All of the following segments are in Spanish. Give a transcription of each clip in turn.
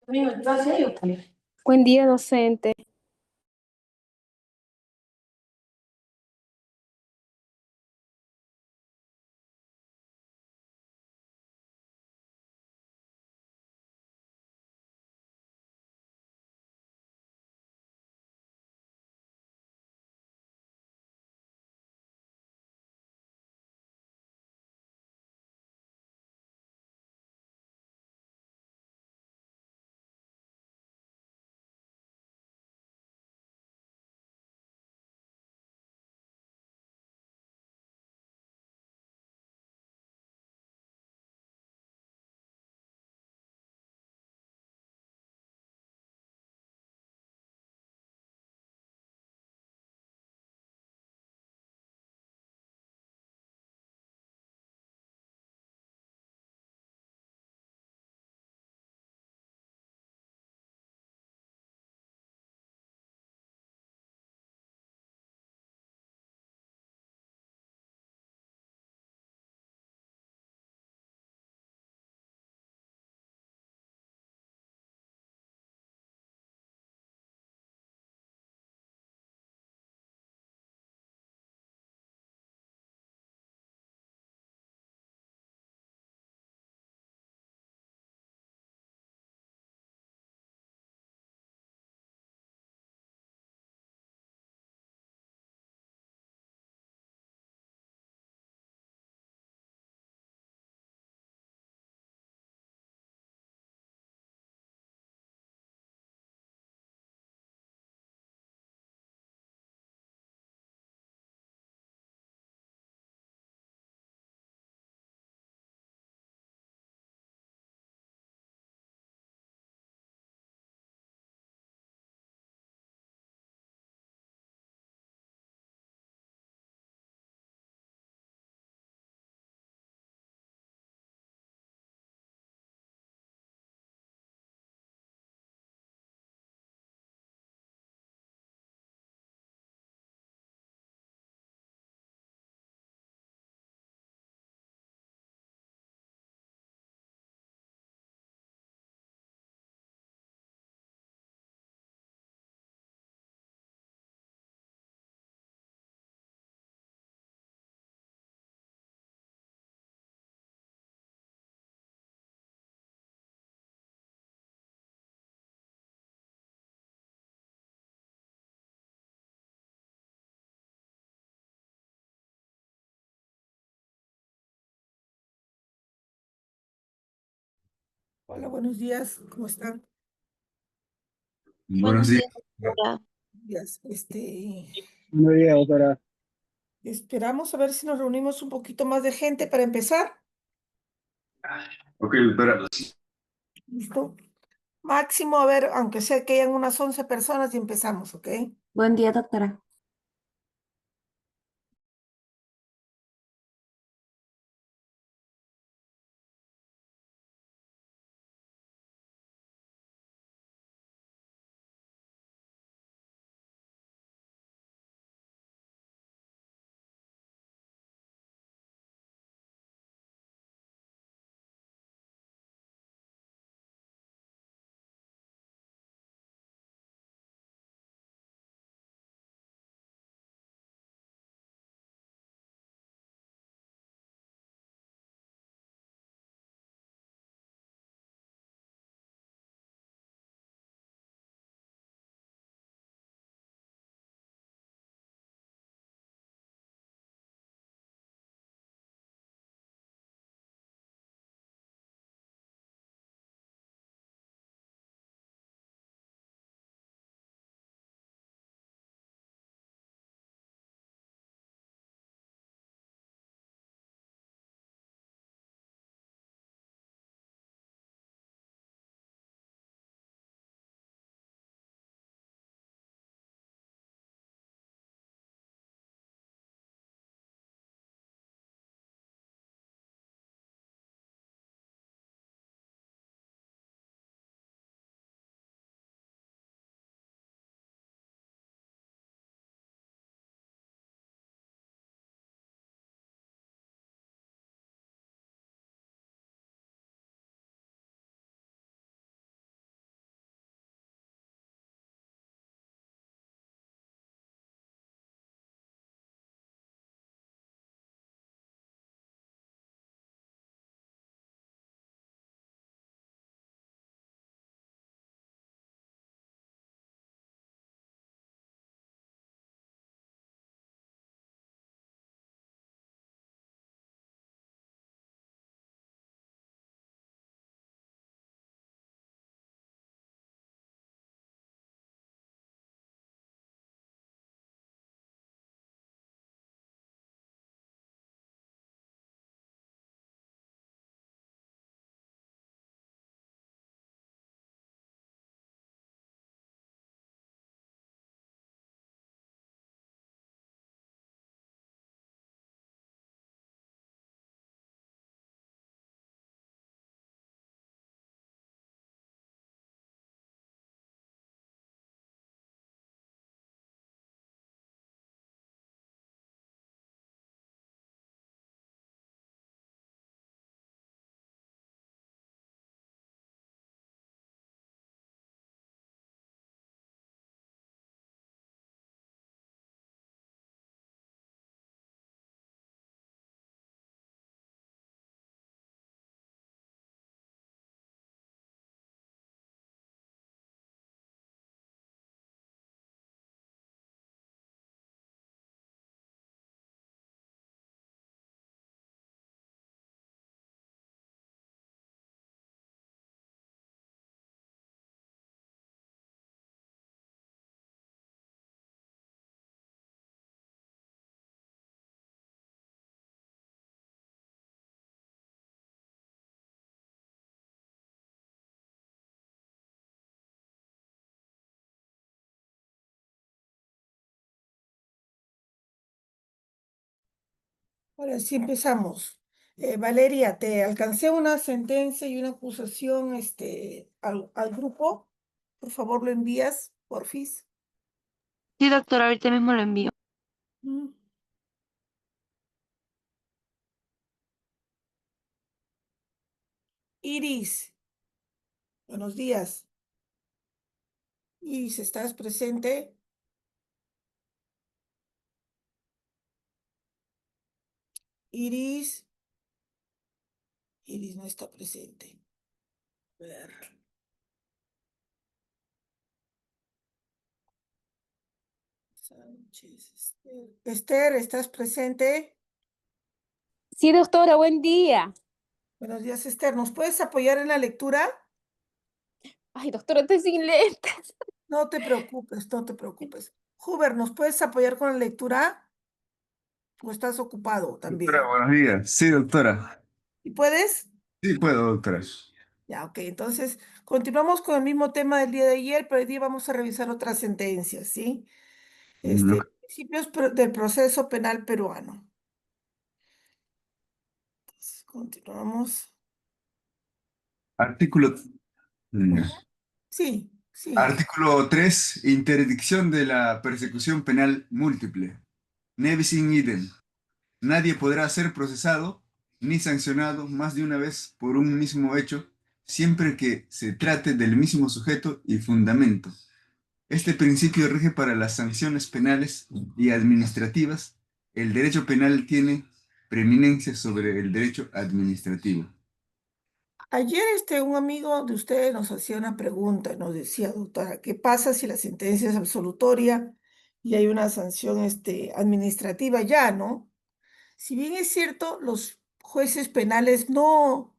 Buen día, docente. Hola, buenos días, ¿cómo están? Buenos Buenos días. días, doctora. Días. Buenos días, doctora. Esperamos a ver si nos reunimos un poquito más de gente para empezar. Ok, doctora. ¿Listo? Máximo, a ver, aunque sea que hayan unas 11 personas y empezamos, ¿ok? Buen día, doctora. Ahora sí empezamos. Valeria, te alcancé una sentencia y una acusación al grupo. Por favor, lo envías, porfis. Sí, doctora, ahorita mismo lo envío. Mm. Iris, buenos días. Iris, ¿estás presente? Iris. Iris no está presente. A ver. Sánchez, Esther. Esther, ¿estás presente? Sí, doctora, buen día. Buenos días, Esther. ¿Nos puedes apoyar en la lectura? Ay, doctora, estoy sin lentes. No te preocupes, no te preocupes. Huber, ¿nos puedes apoyar con la lectura? ¿O estás ocupado Doctora, también? buenos días. Sí, doctora. ¿Y puedes? Sí, puedo, doctora. Ya, ok. Entonces, continuamos con el mismo tema del día de ayer, pero hoy día vamos a revisar otras sentencias, ¿sí? Ok. Principios del proceso penal peruano. Entonces, continuamos. Artículo, mm, Sí, sí. Artículo 3. Interdicción de la persecución penal múltiple. Ne bis in idem. Nadie podrá ser procesado ni sancionado más de una vez por un mismo hecho, siempre que se trate del mismo sujeto y fundamento. Este principio rige para las sanciones penales y administrativas. El derecho penal tiene preeminencia sobre el derecho administrativo. Ayer un amigo de ustedes nos hacía una pregunta, nos decía, doctora, ¿qué pasa si la sentencia es absolutoria y hay una sanción administrativa ya, ¿no? Si bien es cierto, los jueces penales no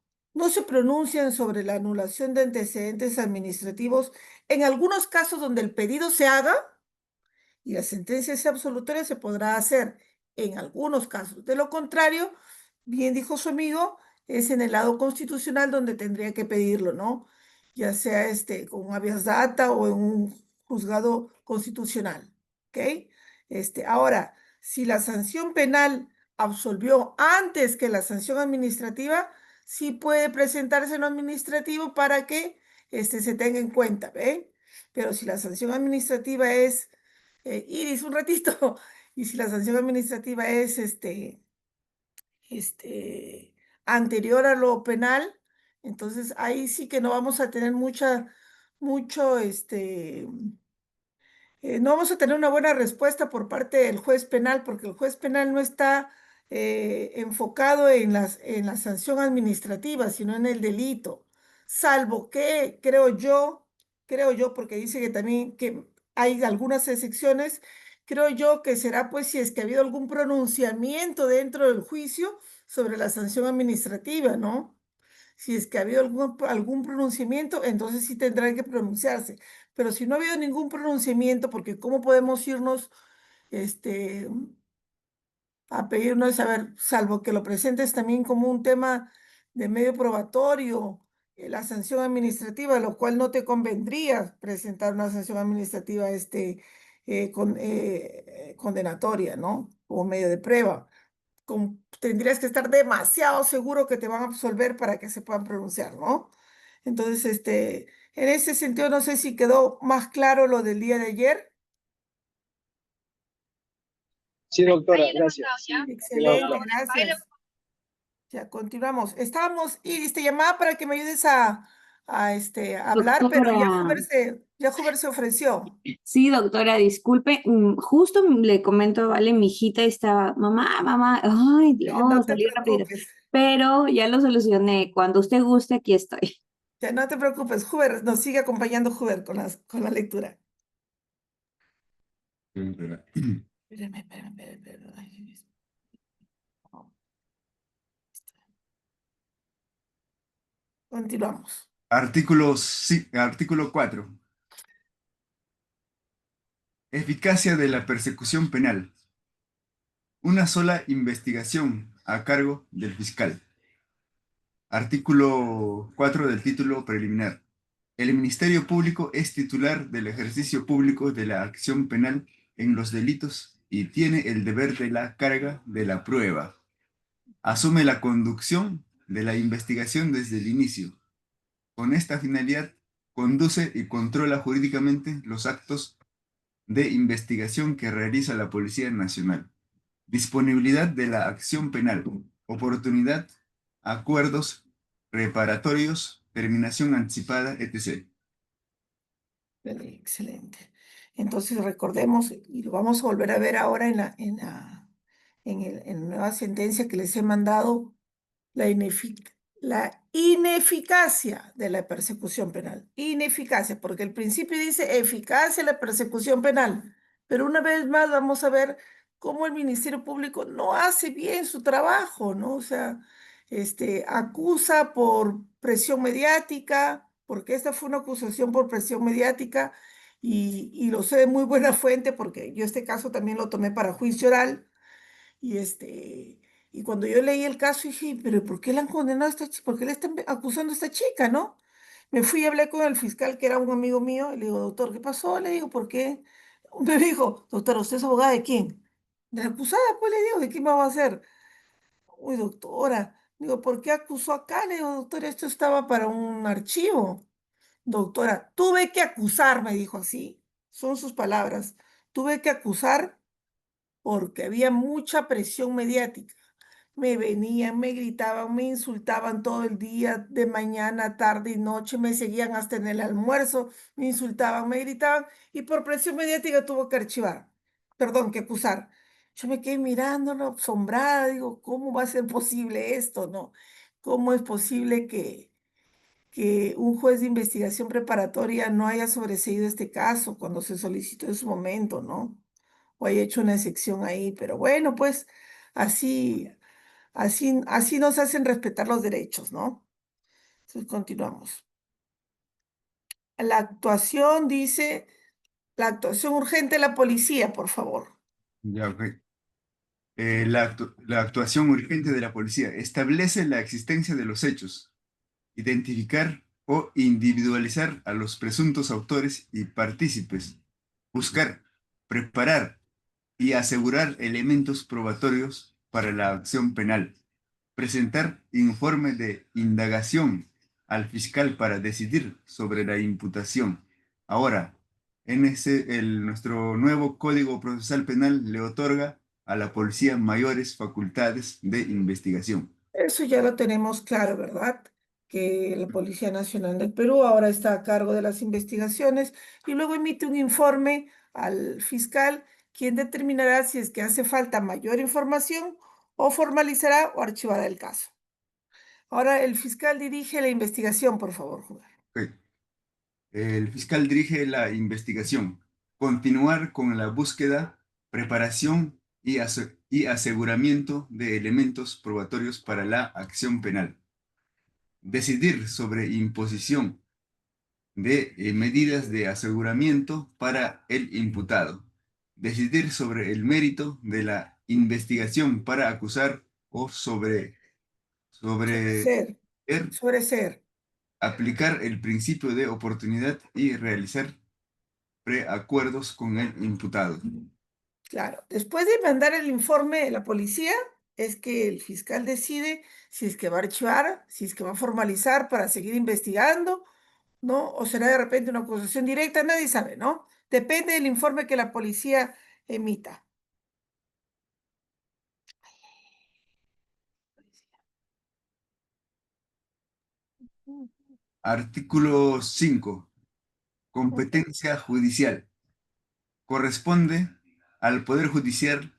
se pronuncian sobre la anulación de antecedentes administrativos en algunos casos donde el pedido se haga y la sentencia sea absolutoria, se podrá hacer en algunos casos. De lo contrario, bien dijo su amigo, es en el lado constitucional donde tendría que pedirlo, ¿no? Ya sea con un habeas data o en un juzgado constitucional, ¿ok? Ahora, si la sanción penal absolvió antes que la sanción administrativa, sí puede presentarse en lo administrativo para que se tenga en cuenta, ¿ve? Pero si la sanción administrativa es Iris, un ratito. Y si la sanción administrativa es anterior a lo penal, entonces ahí sí que no vamos a tener mucho, no vamos a tener una buena respuesta por parte del juez penal, porque el juez penal no está enfocado en en la sanción administrativa, sino en el delito. Salvo que, creo yo, porque dice que también que hay algunas excepciones, creo yo que será pues si es que ha habido algún pronunciamiento dentro del juicio sobre la sanción administrativa, ¿no? Si es que ha habido algún pronunciamiento, entonces sí tendrán que pronunciarse. Pero si no ha habido ningún pronunciamiento, porque ¿cómo podemos irnos este, a pedirnos, a ver, salvo que lo presentes también como un tema de medio probatorio, la sanción administrativa, lo cual no te convendría presentar una sanción administrativa condenatoria, ¿no? Como medio de prueba. Tendrías que estar demasiado seguro que te van a absolver para que se puedan pronunciar, ¿no? Entonces, en ese sentido, no sé si quedó más claro lo del día de ayer. Sí, doctora, gracias. Sí, quedó Excelente, claro. gracias. Ya continuamos. Estábamos, Iris, te llamaba para que me ayudes a hablar, pero Doctora, Ya Huber se ofreció. sí, doctora, disculpe. Justo le comento, vale, mi hijita estaba, mamá, mamá, ay, No Dios, te salí rápido. preocupes, Pero ya lo solucioné. Cuando usted guste, aquí estoy. ya no te preocupes, Huber, nos sigue acompañando Huber con la lectura. Espérame. Ay, Dios. No, continuamos. Artículo 4. Eficacia de la persecución penal. Una sola investigación a cargo del fiscal. Artículo 4 del título preliminar. El Ministerio Público es titular del ejercicio público de la acción penal en los delitos y tiene el deber de la carga de la prueba. asume la conducción de la investigación desde el inicio. Con esta finalidad, conduce y controla jurídicamente los actos de investigación que realiza la Policía Nacional. Disponibilidad de la acción penal, oportunidad, acuerdos reparatorios, terminación anticipada, etc. Excelente. Entonces recordemos, y lo vamos a volver a ver ahora en la nueva sentencia que les he mandado, la ineficacia de la persecución penal. Ineficacia, porque el principio dice eficacia de la persecución penal, pero una vez más vamos a ver cómo el Ministerio Público no hace bien su trabajo, ¿no? O sea, acusa por presión mediática, porque esta fue una acusación por presión mediática, y lo sé de muy buena fuente, porque yo este caso también lo tomé para juicio oral. Y y cuando yo leí el caso dije, pero ¿por qué le han condenado a esta chica? ¿Por qué le están acusando a esta chica, no? Me fui y hablé con el fiscal, que era un amigo mío, y le digo, doctor, ¿qué pasó? Le digo, ¿por qué? Me dijo, doctor, ¿usted es abogada de quién? De la acusada, pues le digo, ¿de quién me va a hacer? Uy, doctora, digo, ¿por qué acusó acá? Le digo, doctora, esto estaba para un archivo. Doctora, tuve que acusar, me dijo así, son sus palabras, tuve que acusar porque había mucha presión mediática. Me venían, me gritaban, me insultaban todo el día, de mañana, tarde y noche, me seguían hasta en el almuerzo, me insultaban, me gritaban, y por presión mediática tuvo que archivar, perdón, que acusar. Yo me quedé mirándolo, asombrada, digo, ¿cómo va a ser posible esto, no? ¿Cómo es posible que un juez de investigación preparatoria no haya sobreseído este caso cuando se solicitó en su momento, ¿no? O haya hecho una excepción ahí, pero bueno, pues así, así nos hacen respetar los derechos, ¿no? Entonces continuamos. La actuación dice, la actuación urgente de la policía, por favor. Ya, ok. La actuación urgente de la policía establece la existencia de los hechos, identificar o individualizar a los presuntos autores y partícipes, buscar, preparar y asegurar elementos probatorios para la acción penal, presentar informe de indagación al fiscal para decidir sobre la imputación. Ahora, nuestro nuevo Código Procesal Penal le otorga a la policía mayores facultades de investigación. Eso ya lo tenemos claro, ¿verdad? Que la Policía Nacional del Perú ahora está a cargo de las investigaciones y luego emite un informe al fiscal, quien determinará si es que hace falta mayor información o formalizará o archivará el caso. Ahora el fiscal dirige la investigación, por favor, Jugar. Ok. El fiscal dirige la investigación. Continuar con la búsqueda, preparación y aseguramiento de elementos probatorios para la acción penal. Decidir sobre imposición de medidas de aseguramiento para el imputado. Decidir sobre el mérito de la investigación para acusar o Sobre sobre ser, sobre ser. aplicar el principio de oportunidad y realizar preacuerdos con el imputado. Claro, después de mandar el informe de la policía, es que el fiscal decide si es que va a archivar, si es que va a formalizar para seguir investigando, ¿no? O será de repente una acusación directa, nadie sabe, ¿no? Depende del informe que la policía emita. Artículo 5. Ujú. Competencia judicial. Corresponde al Poder Judicial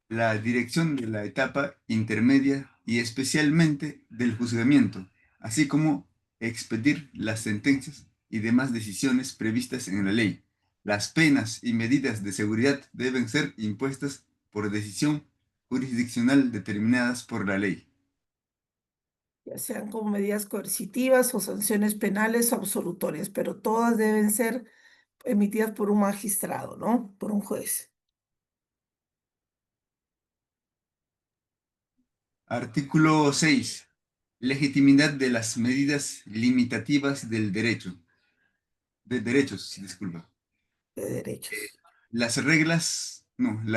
la dirección de la etapa intermedia y especialmente del juzgamiento, así como expedir las sentencias y demás decisiones previstas en la ley. Las penas y medidas de seguridad deben ser impuestas por decisión jurisdiccional determinadas por la ley. Ya sean como medidas coercitivas o sanciones penales o absolutorias, pero todas deben ser emitidas por un magistrado, ¿no? Por un juez. Artículo 6. Legitimidad de las medidas limitativas del derecho. De derechos, disculpa. De derechos. La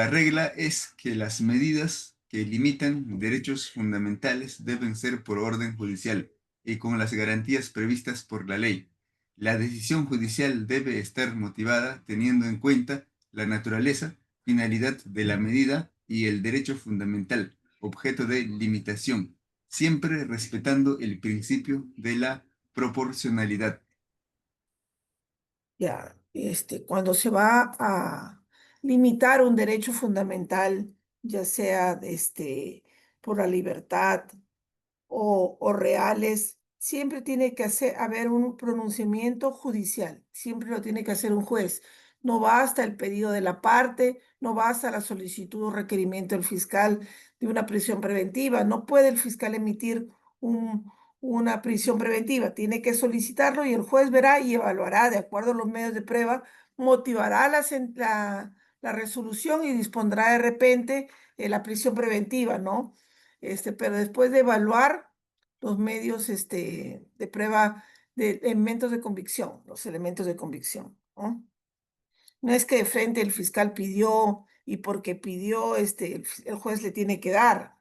regla es que las medidas que limitan derechos fundamentales deben ser por orden judicial y con las garantías previstas por la ley. La decisión judicial debe estar motivada teniendo en cuenta la naturaleza, finalidad de la medida y el derecho fundamental, objeto de limitación, siempre respetando el principio de la proporcionalidad. Ya, cuando se va a limitar un derecho fundamental, ya sea por la libertad o reales, siempre tiene que haber un pronunciamiento judicial, siempre lo tiene que hacer un juez. No basta el pedido de la parte, no basta la solicitud o requerimiento del fiscal de una prisión preventiva. No puede el fiscal emitir un- una prisión preventiva, tiene que solicitarlo y el juez verá y evaluará de acuerdo a los medios de prueba, motivará la resolución y dispondrá de repente la prisión preventiva, ¿no? Pero después de evaluar los medios de prueba de elementos de convicción, los elementos de convicción, ¿no? No es que de frente el fiscal pidió y porque pidió, el juez le tiene que dar,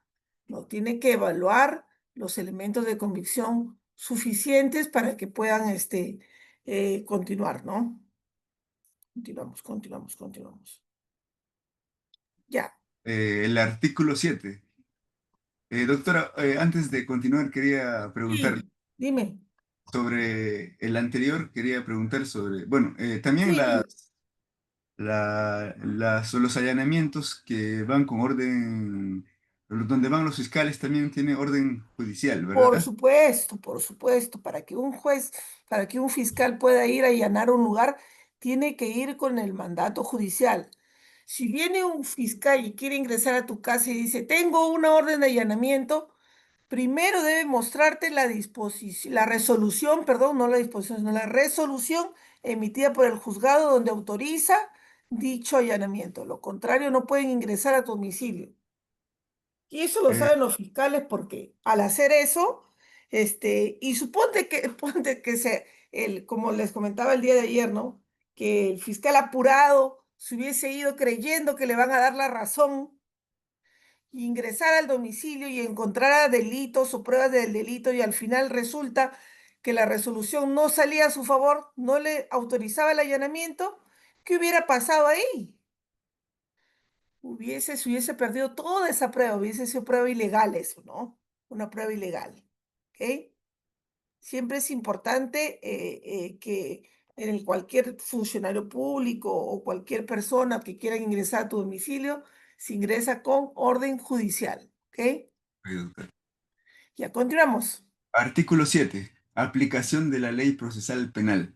no, tiene que evaluar los elementos de convicción suficientes para que puedan continuar, ¿no? Continuamos. Ya. El artículo 7. Doctora, antes de continuar, quería preguntar Sí, dime. sobre el anterior, quería preguntar sobre, bueno, también Sí, dime. los allanamientos que van con orden, donde van los fiscales también tiene orden judicial, ¿verdad? Por supuesto, para que un fiscal pueda ir a allanar un lugar, tiene que ir con el mandato judicial. Si viene un fiscal y quiere ingresar a tu casa y dice, tengo una orden de allanamiento, primero debe mostrarte la disposición, la resolución, perdón, no la disposición, sino la resolución emitida por el juzgado donde autoriza dicho allanamiento. Lo contrario, no pueden ingresar a tu domicilio. Y eso lo Eh, saben los fiscales porque al hacer eso, y suponte que, ponte que como les comentaba el día de ayer, ¿no? Que el fiscal apurado se hubiese ido creyendo que le van a dar la razón, y ingresar al domicilio y encontrara delitos o pruebas del delito y al final resulta que la resolución no salía a su favor, no le autorizaba el allanamiento, ¿qué hubiera pasado ahí? Se hubiese perdido toda esa prueba, hubiese sido prueba ilegal eso, ¿no? Una prueba ilegal, ¿ok? Siempre es importante que cualquier funcionario público o cualquier persona que quiera ingresar a tu domicilio, se ingresa con orden judicial, ¿ok? doctor. Ya continuamos. Artículo 7. Aplicación de la ley procesal penal.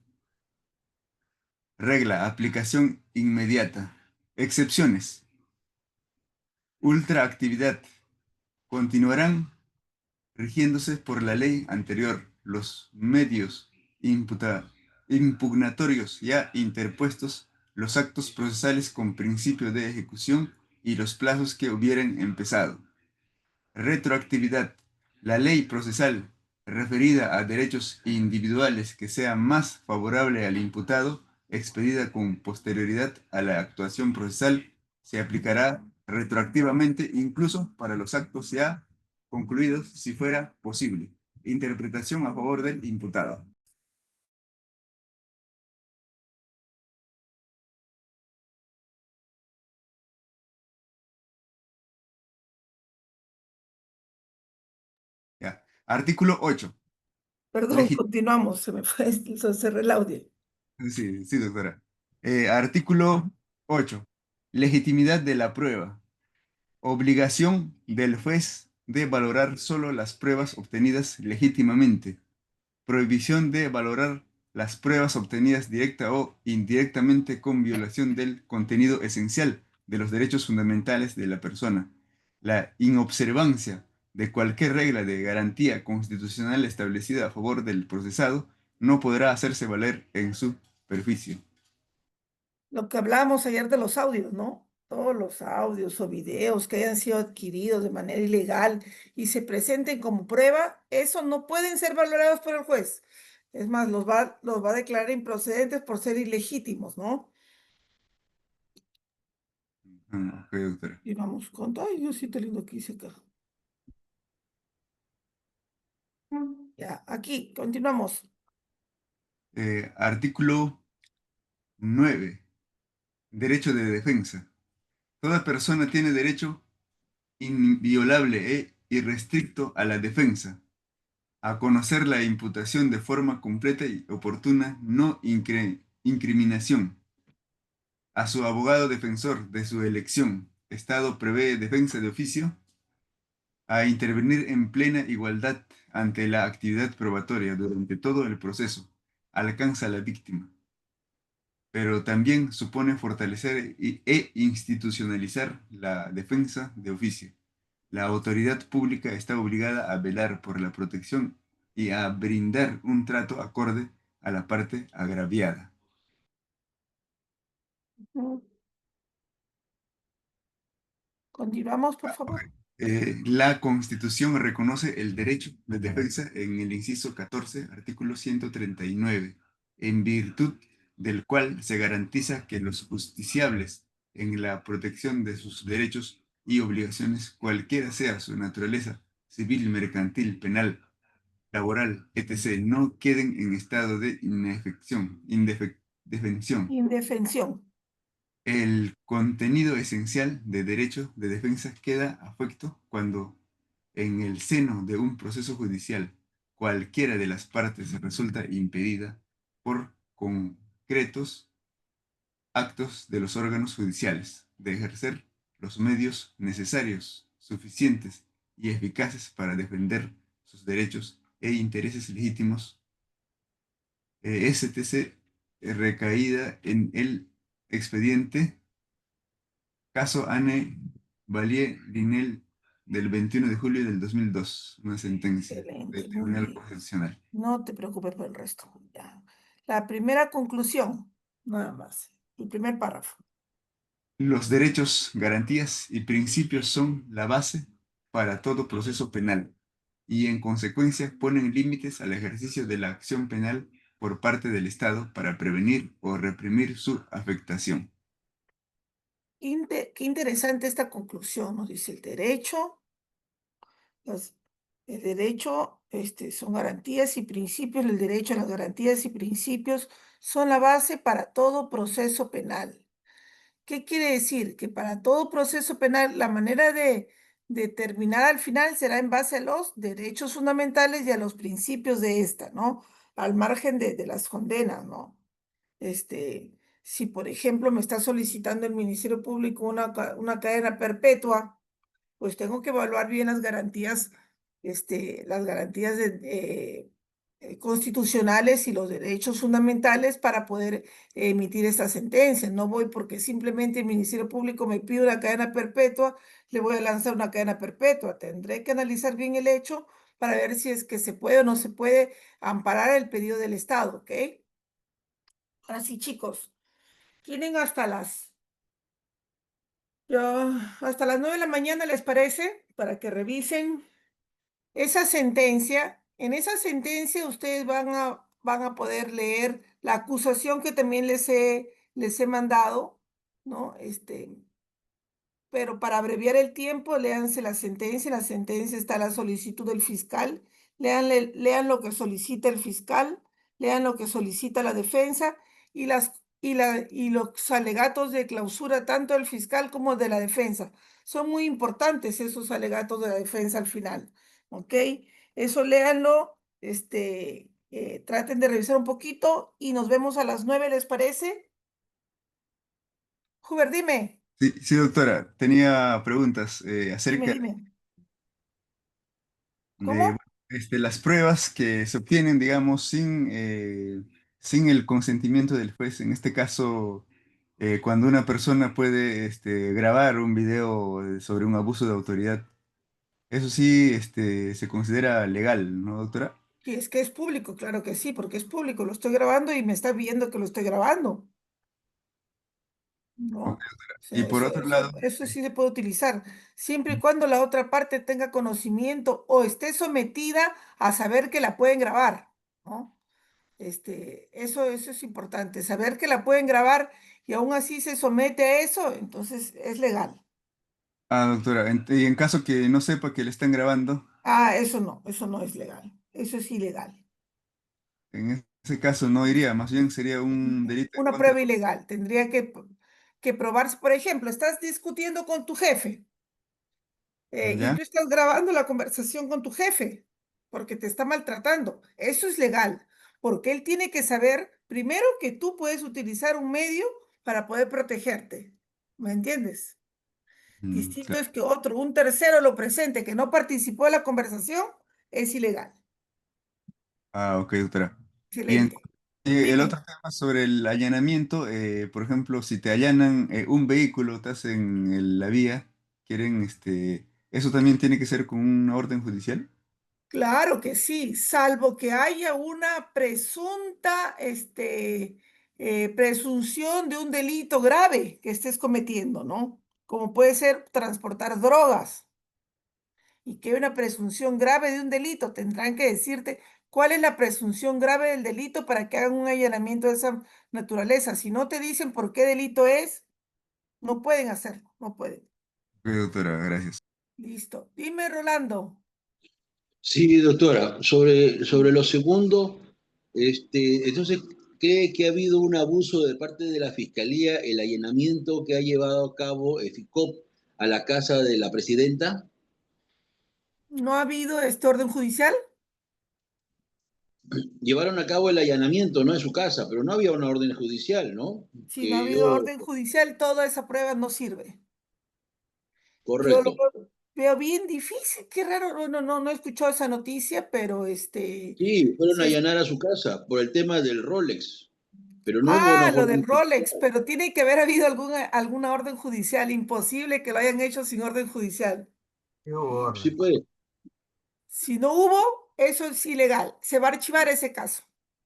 Regla, aplicación inmediata. Excepciones. Ultraactividad. Continuarán rigiéndose por la ley anterior, los medios impugnatorios ya interpuestos, los actos procesales con principio de ejecución y los plazos que hubieran empezado. Retroactividad. La ley procesal referida a derechos individuales que sea más favorable al imputado, expedida con posterioridad a la actuación procesal, se aplicará retroactivamente incluso para los actos ya concluidos si fuera posible. Interpretación a favor del imputado. Ya. Artículo 8. Perdón, continuamos, se me fue, se cerró el audio. Sí, sí, doctora. Artículo 8. Legitimidad de la prueba. Obligación del juez de valorar solo las pruebas obtenidas legítimamente. Prohibición de valorar las pruebas obtenidas directa o indirectamente con violación del contenido esencial de los derechos fundamentales de la persona. La inobservancia de cualquier regla de garantía constitucional establecida a favor del procesado no podrá hacerse valer en su perjuicio. Lo que hablábamos ayer de los audios, ¿no? Todos los audios o videos que hayan sido adquiridos de manera ilegal y se presenten como prueba, eso no pueden ser valorados por el juez. Es más, los va a declarar improcedentes por ser ilegítimos, ¿no? Ok, doctora. Y vamos con, ay, yo sí te lindo que hice acá. Ya, aquí, continuamos. Artículo 9. Derecho de defensa. Toda persona tiene derecho inviolable e irrestricto a la defensa, a conocer la imputación de forma completa y oportuna, no incriminación, a su abogado defensor de su elección. Estado prevé defensa de oficio, a intervenir en plena igualdad ante la actividad probatoria durante todo el proceso. Alcanza a la víctima, pero también supone fortalecer e institucionalizar la defensa de oficio. La autoridad pública está obligada a velar por la protección y a brindar un trato acorde a la parte agraviada. Mm. Continuamos, por favor. La Constitución reconoce el derecho de defensa en el inciso 14, artículo 139, en virtud del cual se garantiza que los justiciables en la protección de sus derechos y obligaciones, cualquiera sea su naturaleza, civil, mercantil, penal, laboral, etc., no queden en estado de indefensión. Indefensión. El contenido esencial de derecho de defensa queda afecto cuando en el seno de un proceso judicial cualquiera de las partes resulta impedida por concretos actos de los órganos judiciales de ejercer los medios necesarios, suficientes y eficaces para defender sus derechos e intereses legítimos, STC, recaída en el expediente caso Anne Valier Linel del 21 de julio del 2002, una sentencia Excelente, del muy Tribunal bien. Constitucional. No te preocupes por el resto. Ya. La primera conclusión, nada más. El primer párrafo. Los derechos, garantías y principios son la base para todo proceso penal y en consecuencia ponen límites al ejercicio de la acción penal por parte del Estado para prevenir o reprimir su afectación. Qué interesante esta conclusión, nos dice el derecho. Las- el derecho son garantías y principios. El derecho a las garantías y principios son la base para todo proceso penal. ¿Qué quiere decir? Que para todo proceso penal, la manera de determinar al final será en base a los derechos fundamentales y a los principios de esta, ¿no? Al margen de las condenas, ¿no? Si por ejemplo me está solicitando el Ministerio Público una cadena perpetua, pues tengo que evaluar bien las garantías constitucionales y los derechos fundamentales para poder emitir esta sentencia. No voy porque simplemente el Ministerio Público me pide una cadena perpetua, le voy a lanzar una cadena perpetua. Tendré que analizar bien el hecho para ver si es que se puede o no se puede amparar el pedido del Estado, ¿ok? Ahora sí, chicos, tienen hasta las 9 de la mañana, ¿les parece? Para que revisen esa sentencia. En esa sentencia ustedes van a poder leer la acusación que también les he mandado, ¿no? Pero para abreviar el tiempo, léanse la sentencia. En la sentencia está la solicitud del fiscal. Lean lo que solicita el fiscal, lean lo que solicita la defensa y los alegatos de clausura tanto del fiscal como de la defensa. Son muy importantes esos alegatos de la defensa al final, ¿ok? Eso léanlo, traten de revisar un poquito y nos vemos a las 9, ¿les parece? Hubert, dime, Sí, sí, doctora, tenía preguntas acerca dime. de ¿Cómo? bueno, las pruebas que se obtienen, digamos, sin el consentimiento del juez. En este caso, cuando una persona puede grabar un video sobre un abuso de autoridad, eso sí se considera legal, ¿no, doctora? Si es que es público, claro que sí, porque es público, lo estoy grabando y me está viendo que lo estoy grabando, ¿no? Ok, O doctora. Y sea, por otro lado, eso sí se puede utilizar, siempre y cuando la otra parte tenga conocimiento o esté sometida a saber que la pueden grabar, ¿no? Eso es importante, saber que la pueden grabar y aún así se somete a eso, entonces es legal. Ah, doctora, y en caso que no sepa que le están grabando, Ah, eso no es legal. Eso es ilegal. en ese caso no iría, más bien sería un delito en Una contra. prueba ilegal. Tendría que probarse. Por ejemplo, estás discutiendo con tu jefe y ¿Ya? tú estás grabando la conversación con tu jefe porque te está maltratando. Eso es legal, porque él tiene que saber primero que tú puedes utilizar un medio para poder protegerte. ¿Me entiendes? Distinto Claro. es que un tercero lo presente que no participó de la conversación, es ilegal. Ah, ok, doctora. Y Excelente. el Dime. otro tema sobre el allanamiento, por ejemplo, si te allanan un vehículo, estás en la vía, quieren, eso también tiene que ser con una orden judicial. Claro que sí, salvo que haya una presunta, presunción de un delito grave que estés cometiendo, ¿no? Como puede ser transportar drogas y que hay una presunción grave de un delito. Tendrán que decirte cuál es la presunción grave del delito para que hagan un allanamiento de esa naturaleza. Si no te dicen por qué delito es, no pueden hacerlo, no pueden. Ok, doctora, gracias. Listo. Dime, Rolando. Sí, doctora, sobre lo segundo, entonces, ¿cree que ha habido un abuso de parte de la Fiscalía, el allanamiento que ha llevado a cabo FICOP a la casa de la presidenta? ¿No ha habido este orden judicial? Llevaron a cabo el allanamiento, no en su casa, pero no había una orden judicial, ¿no? Si no ha Que habido yo, orden judicial, toda esa prueba no sirve. Yo lo correcto. veo bien difícil, qué raro, no he escuchado esa noticia, pero Sí, fueron a si es, allanar a su casa por el tema del Rolex, pero no hubo una lo del orden Rolex, judicial. pero tiene que haber habido alguna orden judicial, imposible que lo hayan hecho sin orden judicial. Sí hubo Sí, orden. pues. Si no hubo, eso es ilegal, se va a archivar ese caso.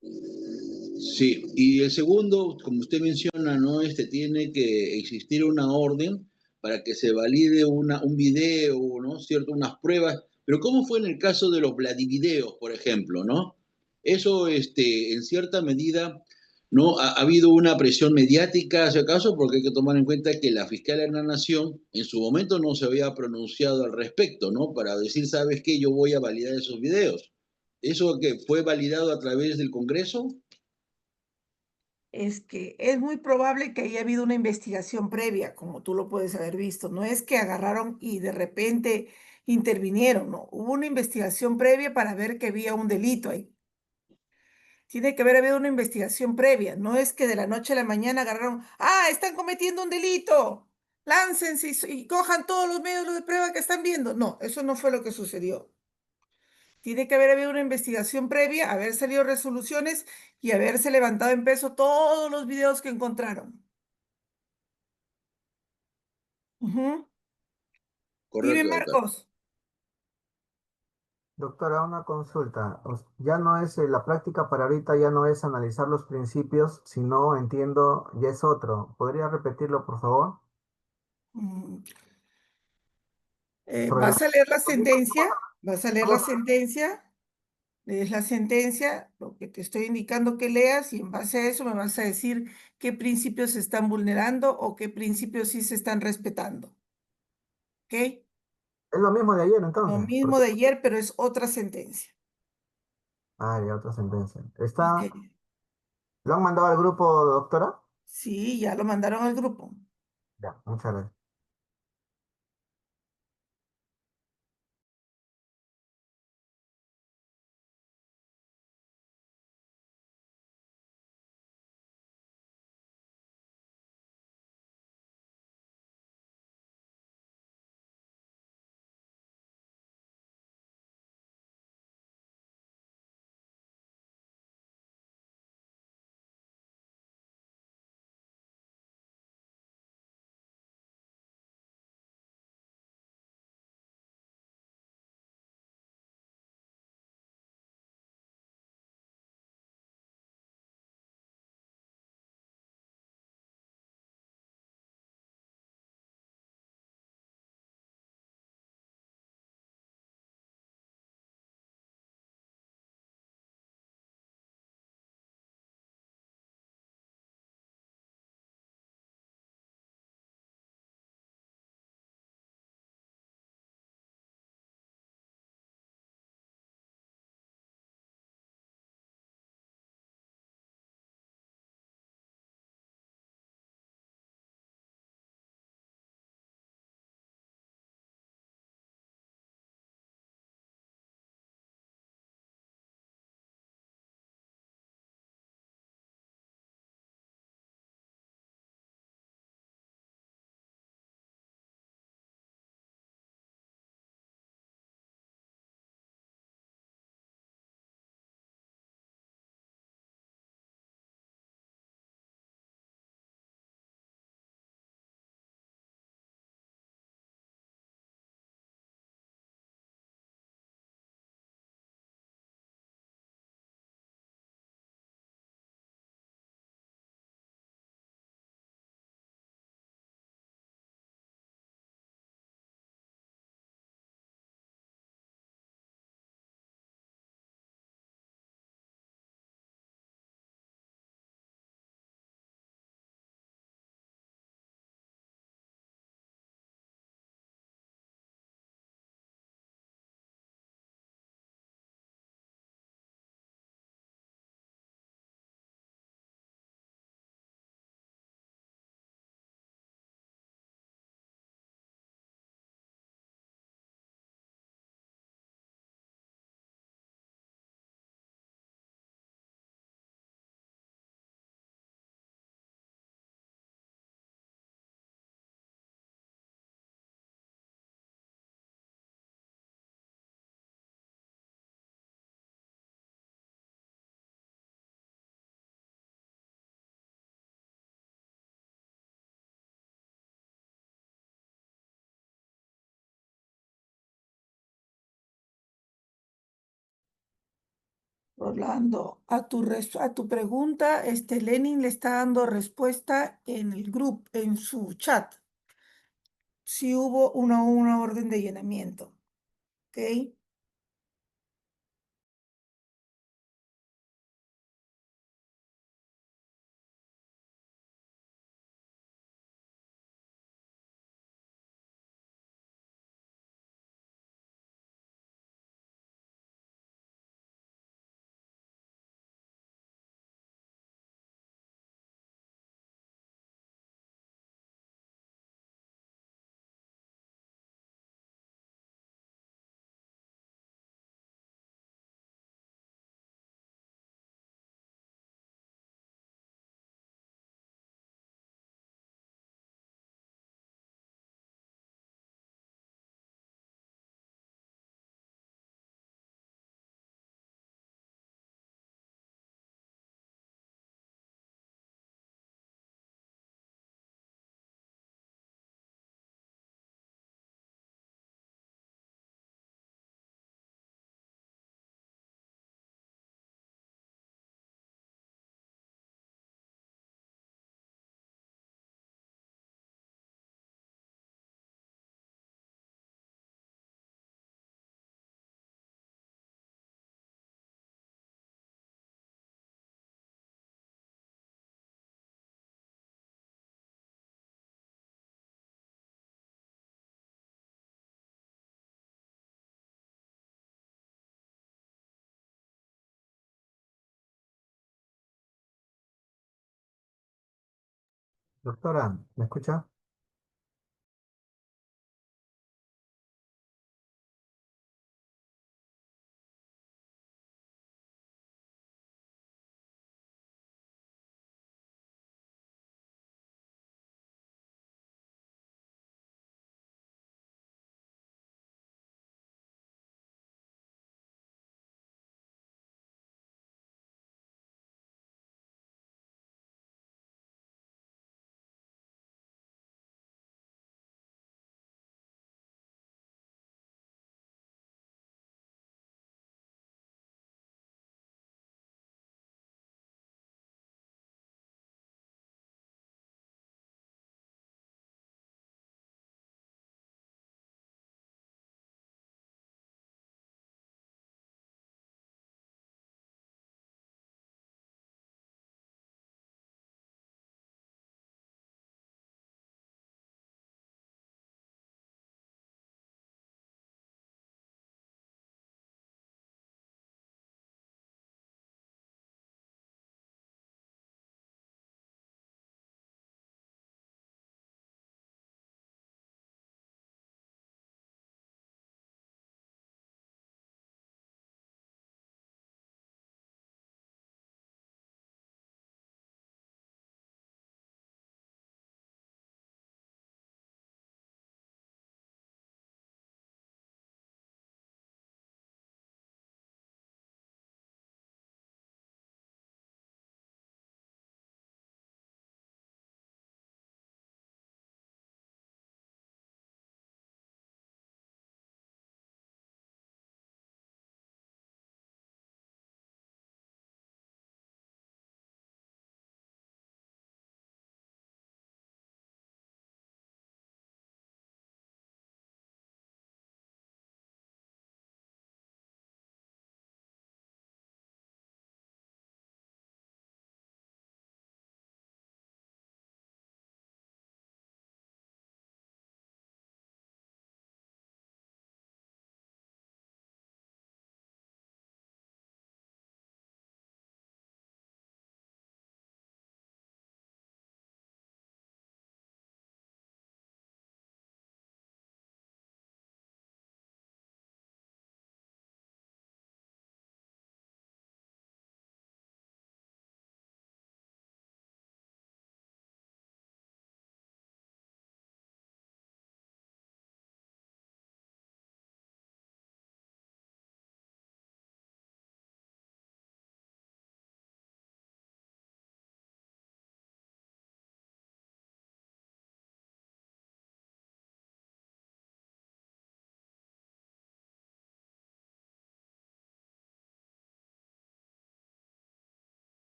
Sí, y el segundo, como usted menciona, ¿no? Tiene que existir una orden para que se valide un video, ¿no? ¿Cierto? Unas pruebas. Pero ¿cómo fue en el caso de los Vladivideos, por ejemplo, ¿no? Eso, en cierta medida, ¿no? Ha habido una presión mediática hacia el caso, porque hay que tomar en cuenta que la fiscal de la Nación en su momento no se había pronunciado al respecto, ¿no? Para decir, ¿sabes qué? Yo voy a validar esos videos. ¿Eso que fue validado a través del Congreso? Es que es muy probable que haya habido una investigación previa, como tú lo puedes haber visto. No es que agarraron y de repente intervinieron, no. Hubo una investigación previa para ver que había un delito ahí. Tiene que haber habido una investigación previa. No es que de la noche a la mañana agarraron, están cometiendo un delito. Láncense y cojan todos los medios de prueba que están viendo. No, eso no fue lo que sucedió. Tiene que haber habido una investigación previa, haber salido resoluciones y haberse levantado en peso todos los videos que encontraron. Ujú. Dime, Correcto, doctor. Marcos. Doctora, una consulta. Ya no es la práctica para ahorita, ya no es analizar los principios, sino entiendo, ya es otro. ¿Podría repetirlo, por favor? Mm, Sobre ¿Vas la... a leer la sentencia? ¿Vas a leer la sentencia? Lees la sentencia, lo que te estoy indicando que leas y en base a eso me vas a decir qué principios se están vulnerando o qué principios sí se están respetando. ¿Ok? Es lo mismo de ayer Lo entonces, mismo porque... de ayer, pero es otra sentencia. Ah, ya otra sentencia. Ok. ¿Está... ¿Lo han mandado al grupo, doctora? Sí, ya lo mandaron al grupo. Ya, muchas gracias. Rolando, a tu pregunta, Lenin le está dando respuesta en el grupo, en su chat. Sí hubo una orden de allanamiento. ¿Ok? Doctora, ¿me escucha?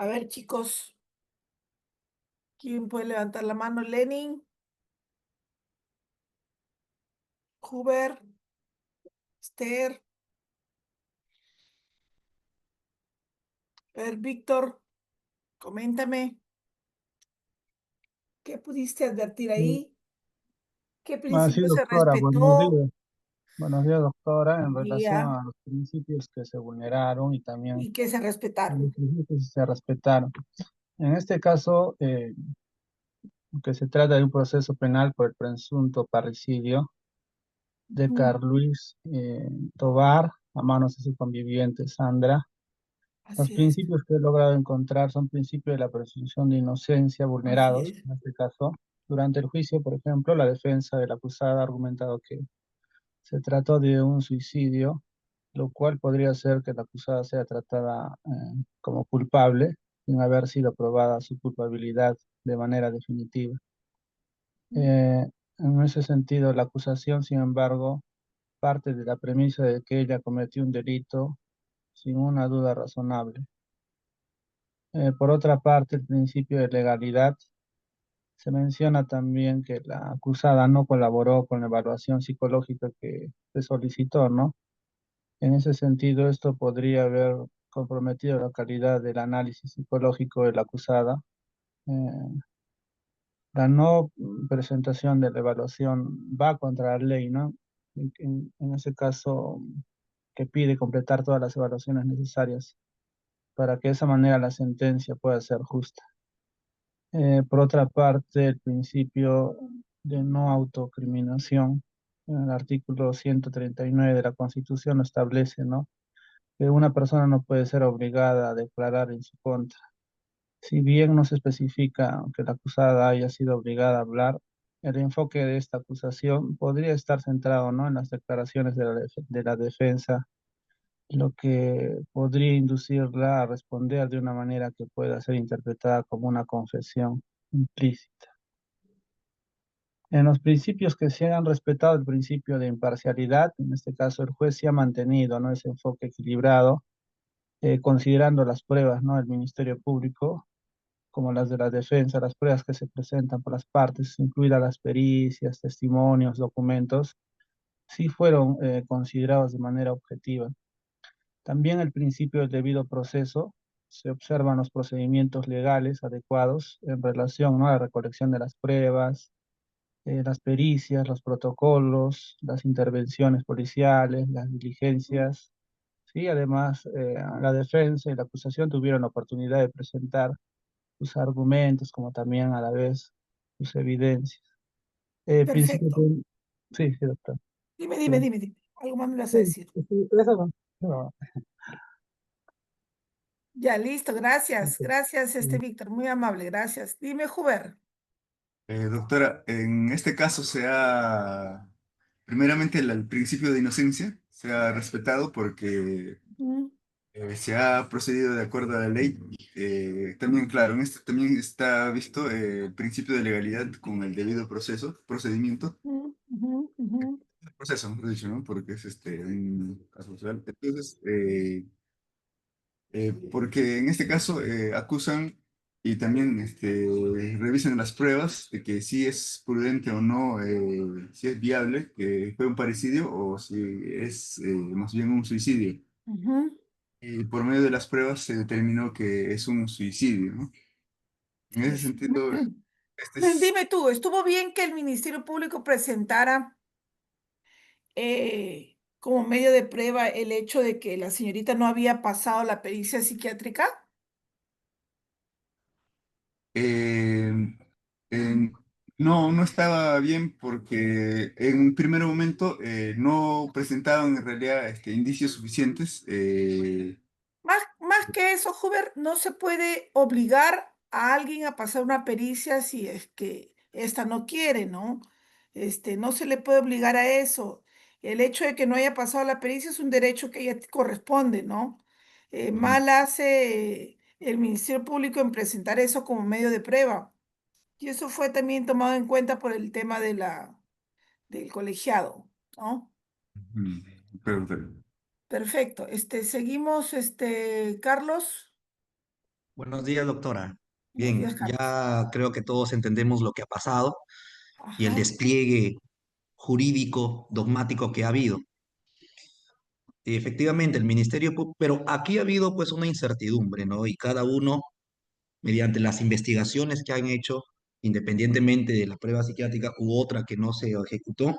A ver, chicos, ¿quién puede levantar la mano? Lenin, Huber, Esther, a ver, Víctor, coméntame, ¿qué pudiste advertir Sí, ahí? ¿Qué sí, principio se doctora, buenos respetó? días. Buenos días, doctora. En relación Ya, a los principios que se vulneraron y también y que se los respetaron. principios que se respetaron. En este caso, que se trata de un proceso penal por el presunto parricidio de Mm, Carluis Tovar a manos de su conviviente Sandra. Los así es, principios que he logrado encontrar son principios de la presunción de inocencia así vulnerados. es. En este caso, durante el juicio, por ejemplo, la defensa de la acusada ha argumentado que se trató de un suicidio, lo cual podría ser que la acusada sea tratada como culpable sin haber sido probada su culpabilidad de manera definitiva. En ese sentido, la acusación, sin embargo, parte de la premisa de que ella cometió un delito sin una duda razonable. Por otra parte, el principio de legalidad se menciona también que la acusada no colaboró con la evaluación psicológica que se solicitó, ¿no? En ese sentido, esto podría haber comprometido la calidad del análisis psicológico de la acusada. Eh, la no presentación de la evaluación va contra la ley, ¿no? En ese caso, que pide completar todas las evaluaciones necesarias para que de esa manera la sentencia pueda ser justa. Por otra parte, el principio de no autocriminación, en el artículo 139 de la Constitución lo establece, ¿no? Que una persona no puede ser obligada a declarar en su contra. Si bien no se especifica que la acusada haya sido obligada a hablar, el enfoque de esta acusación podría estar centrado, ¿no?, en las declaraciones de la defensa, lo que podría inducirla a responder de una manera que pueda ser interpretada como una confesión implícita. En los principios que se han respetado el principio de imparcialidad, en este caso el juez se ha mantenido, ¿no?, ese enfoque equilibrado, considerando las pruebas, ¿no?, del Ministerio Público, como las de la defensa, las pruebas que se presentan por las partes, incluidas las pericias, testimonios, documentos, sí fueron considerados de manera objetiva. También el principio del debido proceso, se observan los procedimientos legales adecuados en relación, ¿no?, a la recolección de las pruebas, las pericias, los protocolos, las intervenciones policiales, las diligencias. Sí, además, la defensa y la acusación tuvieron la oportunidad de presentar sus argumentos, como también a la vez sus evidencias. Principio Perfecto. de... Sí, sí, doctor. Dime, Sí, dime, dime, dime. Algo más me vas a sí, decir. sí, eso no. No, Ya, listo, gracias. ok, Gracias, sí. Víctor, muy amable, gracias. Dime, Huber. Doctora, en este caso primeramente el principio de inocencia se ha respetado porque Mm, se ha procedido de acuerdo a la ley. También, claro, en este también está visto el principio de legalidad con el debido procedimiento, ujú. proceso, mejor dicho, ¿no? Porque es un caso social. Entonces, porque en este caso acusan y también revisan las pruebas de que si es prudente o no, si es viable que fue un parricidio o si es más bien un suicidio. Ujú. Y por medio de las pruebas se determinó que es un suicidio, ¿no? En ese Es- sentido, este es, Dime tú, ¿estuvo bien que el Ministerio Público presentara como medio de prueba el hecho de que la señorita no había pasado la pericia psiquiátrica? eh, en- no, no estaba bien porque en un primer momento no presentaban en realidad indicios suficientes. Más que eso, Hubert, no se puede obligar a alguien a pasar una pericia si es que ésta no quiere, ¿no? No se le puede obligar a eso. El hecho de que no haya pasado la pericia es un derecho que ella corresponde, ¿no? Ujú, Mal hace el Ministerio Público en presentar eso como medio de prueba. Y eso fue también tomado en cuenta por el tema del colegiado, ¿no? ujú. Pero, Perfecto. Seguimos, Carlos. Buenos días, doctora. Buenos días, Bien, Carlos. ya creo que todos entendemos lo que ha pasado y el Ajá. despliegue jurídico, dogmático que ha habido. Y efectivamente, el pero aquí ha habido pues una incertidumbre, ¿no? Y cada uno, mediante las investigaciones que han hecho, independientemente de la prueba psiquiátrica u otra que no se ejecutó,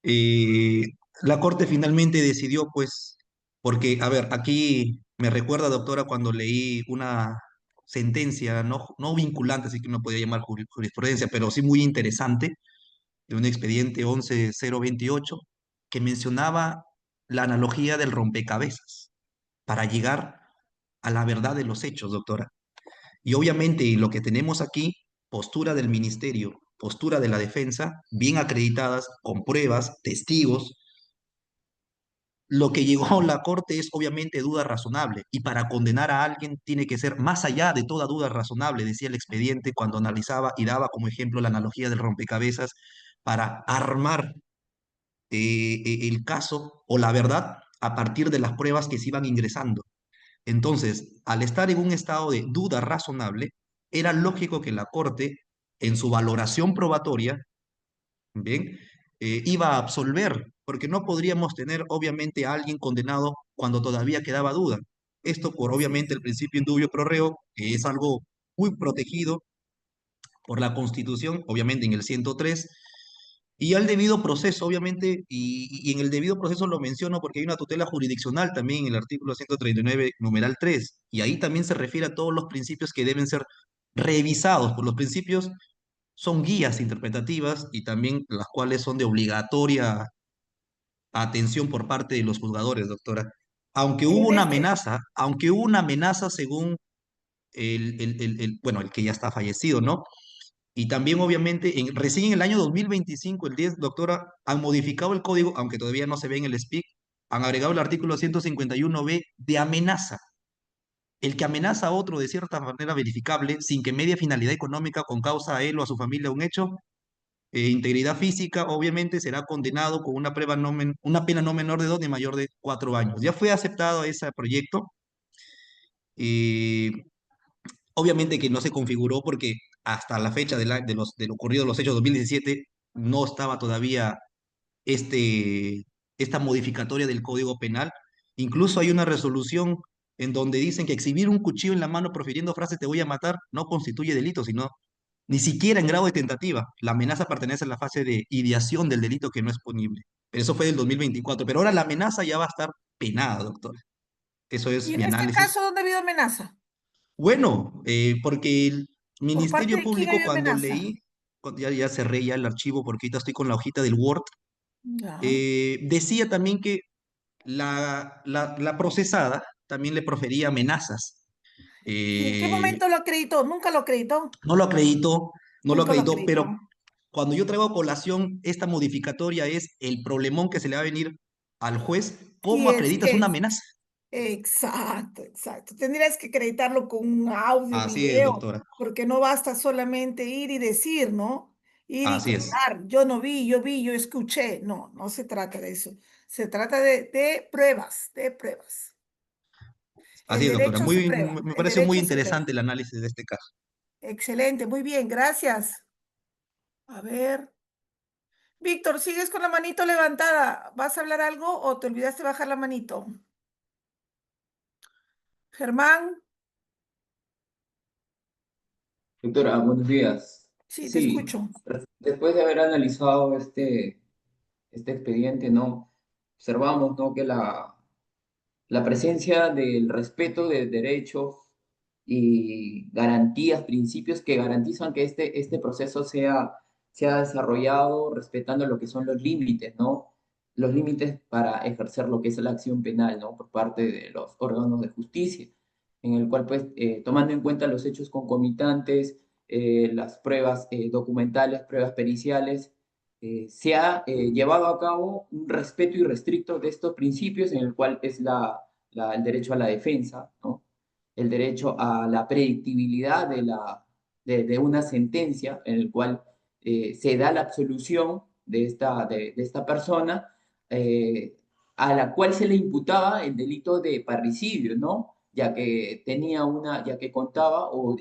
eh, la Corte finalmente decidió pues, porque, a ver, aquí me recuerda, doctora, cuando leí una sentencia no vinculante, así que no podía llamar jurisprudencia, pero sí muy interesante, de un expediente 11028, que mencionaba la analogía del rompecabezas para llegar a la verdad de los hechos, doctora. Y obviamente lo que tenemos aquí, postura del ministerio, postura de la defensa, bien acreditadas, con pruebas, testigos. Lo que llegó a la corte es obviamente duda razonable y para condenar a alguien tiene que ser más allá de toda duda razonable, decía el expediente cuando analizaba y daba como ejemplo la analogía del rompecabezas para armar el caso o la verdad a partir de las pruebas que se iban ingresando. Entonces, al estar en un estado de duda razonable, era lógico que la corte, en su valoración probatoria, bien, iba a absolver, porque no podríamos tener obviamente a alguien condenado cuando todavía quedaba duda. Esto por Así obviamente es. el principio indubio pro reo, que es algo muy protegido por la Constitución, obviamente en el 103, y al debido proceso, obviamente, y en el debido proceso lo menciono porque hay una tutela jurisdiccional también en el artículo 139, numeral 3, y ahí también se refiere a todos los principios que deben ser revisados, por los principios son guías interpretativas y también las cuales son de obligatoria atención por parte de los juzgadores, doctora. En este, Aunque hubo una amenaza según bueno, el que ya está fallecido, ¿no? Y también, obviamente, recién en el año 2025, el 10, doctora, han modificado el código, aunque todavía no se ve en el SPIC, han agregado el artículo 151b de amenaza. El que amenaza a otro de cierta manera verificable, sin que medie finalidad económica con causa a él o a su familia un hecho, integridad física, obviamente será condenado con una pena no menor de 2 ni mayor de 4 años. Ya fue aceptado ese proyecto. eh, Obviamente que no se configuró porque hasta la fecha de lo ocurrido en los hechos 2017 no estaba todavía este, esta modificatoria del Código Penal. Incluso hay una resolución en donde dicen que exhibir un cuchillo en la mano profiriendo frases te voy a matar no constituye delito, sino ni siquiera en grado de tentativa. La amenaza pertenece a la fase de ideación del delito que no es punible. Pero eso fue del 2024. Pero ahora la amenaza ya va a estar penada, doctor. Eso y es en mi este análisis. caso, ¿dónde ha habido amenaza? Bueno, porque el ¿Por parte Ministerio de quién ha Público habido cuando amenaza? leí, ya cerré ya el archivo porque ahorita estoy con la hojita del Word, Ya. decía también que la procesada también le profería amenazas. ¿Y en qué Eh, momento lo acreditó? Nunca lo acreditó. no lo acreditó, no lo Nunca lo acreditó, acreditó. pero cuando yo traigo a colación esta modificatoria es el problemón que se le va a venir al juez, Sí, ¿cómo acreditas una amenaza? exacto, exacto. Tendrías que acreditarlo con un audio, un Así es, video, doctora, porque no basta solamente ir y decir, ¿no? Ir y así es, contar, yo no vi, yo vi, yo escuché. No, no se trata de eso. Se trata de pruebas, de pruebas. El así es, doctora. derecho se prueba, Me el parece muy derecho se prueba. interesante el análisis de este caso. Excelente, muy bien, gracias. A ver. Víctor, ¿sigues con la manito levantada? ¿Vas a hablar algo o te olvidaste bajar la manito? Germán, Doctora, buenos días. sí, te Sí, escucho. después de haber analizado este expediente, ¿no? Observamos, ¿no? que la presencia del respeto de derechos y garantías, principios que garantizan que este proceso sea desarrollado respetando lo que son los límites, ¿no? Los límites para ejercer lo que es la acción penal, ¿no? Por parte de los órganos de justicia, en el cual, pues, tomando en cuenta los hechos concomitantes, las pruebas documentales, pruebas periciales, se ha llevado a cabo un respeto irrestricto de estos principios, en el cual es el derecho a la defensa, ¿no? El derecho a la predictibilidad de una sentencia, en el cual se da la absolución de esta persona, a la cual se le imputaba el delito de parricidio, ¿no? ya que contaba o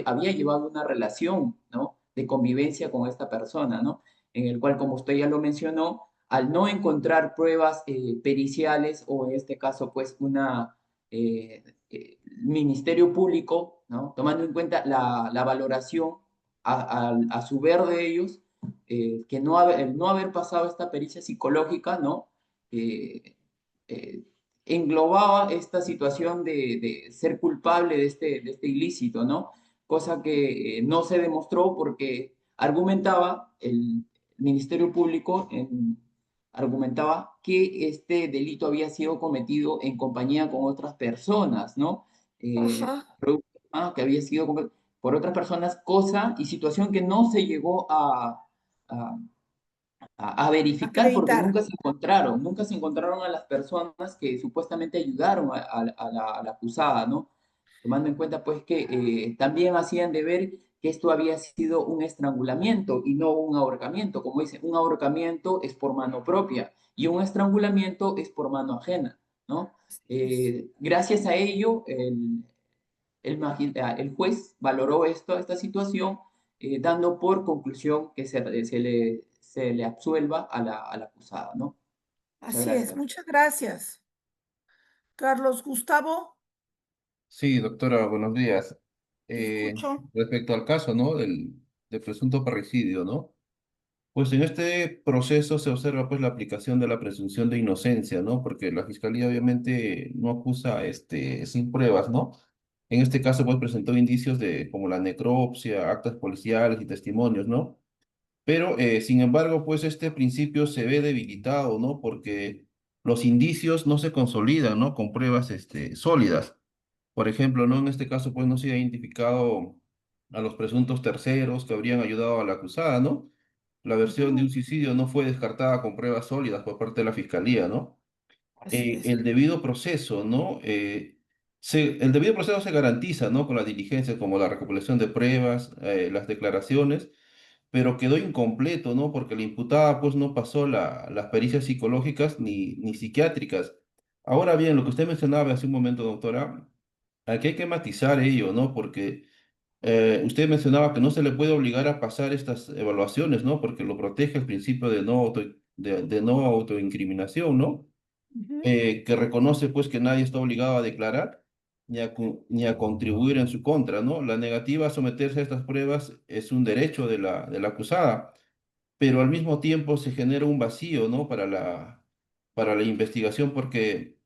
había llevado una relación, ¿no? De convivencia con esta persona, ¿no? En el cual, como usted ya lo mencionó, al no encontrar pruebas periciales o en este caso, pues, ministerio público, ¿no? Tomando en cuenta la valoración a su ver de ellos, que el no haber pasado esta pericia psicológica, ¿no? Eh, eh, englobaba esta situación de ser culpable de este ilícito, ¿no? Cosa que no se demostró porque argumentaba el Ministerio Público argumentaba que este delito había sido cometido en compañía con otras personas, ¿no? Ajá. Que había sido por otras personas, cosa y situación que no se llegó a, a verificar porque Acreditar. nunca se encontraron a las personas que supuestamente ayudaron a la acusada, ¿no? Tomando en cuenta pues que también hacían de ver que esto había sido un estrangulamiento y no un ahorcamiento. Como dice, un ahorcamiento es por mano propia y un estrangulamiento es por mano ajena, ¿no? Así es. Gracias a ello, el juez valoró esta situación, dando por conclusión que se le absuelva a la acusada, ¿no? Muchas Así es. gracias. Muchas gracias. Carlos Gustavo, Sí, doctora, buenos días. te escucho. Respecto al caso, ¿no? Del presunto parricidio, ¿no? Pues en este proceso se observa pues la aplicación de la presunción de inocencia, ¿no? Porque la fiscalía obviamente no acusa sin pruebas, ¿no? En este caso pues presentó indicios de como la necropsia, actas policiales y testimonios, ¿no? Pero sin embargo pues este principio se ve debilitado, ¿no? Porque los indicios no se consolidan, ¿no? Con pruebas sólidas. Por ejemplo, ¿no? En este caso, pues no se ha identificado a los presuntos terceros que habrían ayudado a la acusada, ¿no? La versión de un Ujú. suicidio no fue descartada con pruebas sólidas por parte de la fiscalía, ¿no? Así es. El debido proceso, ¿no? El debido proceso se garantiza, ¿no? Con las diligencias como la recopilación de pruebas, las declaraciones, pero quedó incompleto, ¿no? Porque la imputada, pues, no pasó las pericias psicológicas ni psiquiátricas. Ahora bien, lo que usted mencionaba hace un momento, doctora, aquí hay que matizar ello, ¿no? Porque usted mencionaba que no se le puede obligar a pasar estas evaluaciones, ¿no? Porque lo protege el principio de no autoincriminación, ¿no? Ujú. Que reconoce pues que nadie está obligado a declarar ni a contribuir en su contra, ¿no? La negativa a someterse a estas pruebas es un derecho de de la acusada, pero al mismo tiempo se genera un vacío, ¿no? Para la investigación porque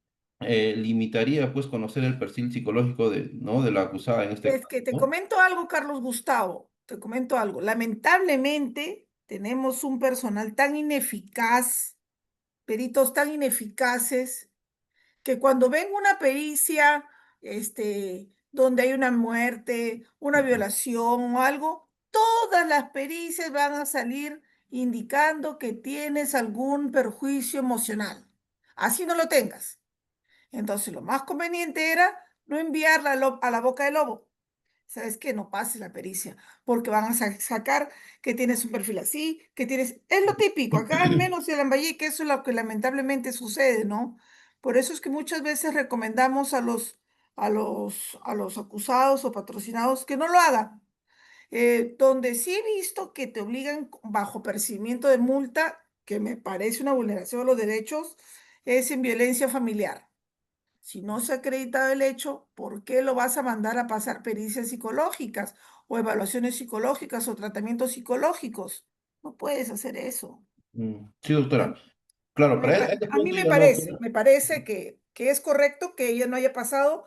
limitaría pues conocer el perfil psicológico ¿no? de la acusada en este Es caso, que te ¿no? comento algo, Carlos Gustavo, te comento algo. Lamentablemente tenemos un personal tan ineficaz, peritos tan ineficaces, que cuando ven una pericia, donde hay una muerte, una violación o algo, todas las pericias van a salir indicando que tienes algún perjuicio emocional. Así no lo tengas. Entonces, lo más conveniente era no enviarla a la boca del lobo. ¿Sabes qué? No pases la pericia, porque van a sacar que tienes un perfil así, que tienes... Es lo típico, acá al menos en Lambayeque eso es lo que lamentablemente sucede, ¿no? Por eso es que muchas veces recomendamos a los acusados o patrocinados que no lo hagan. Donde sí he visto que te obligan bajo percibimiento de multa, que me parece una vulneración de los derechos, es en violencia familiar. Si no se ha acreditado el hecho, ¿por qué lo vas a mandar a pasar pericias psicológicas o evaluaciones psicológicas o tratamientos psicológicos? No puedes hacer eso. Sí, doctora. Claro, a este A mí punto iba, ¿no, doctora? me parece que es correcto que ella no haya pasado.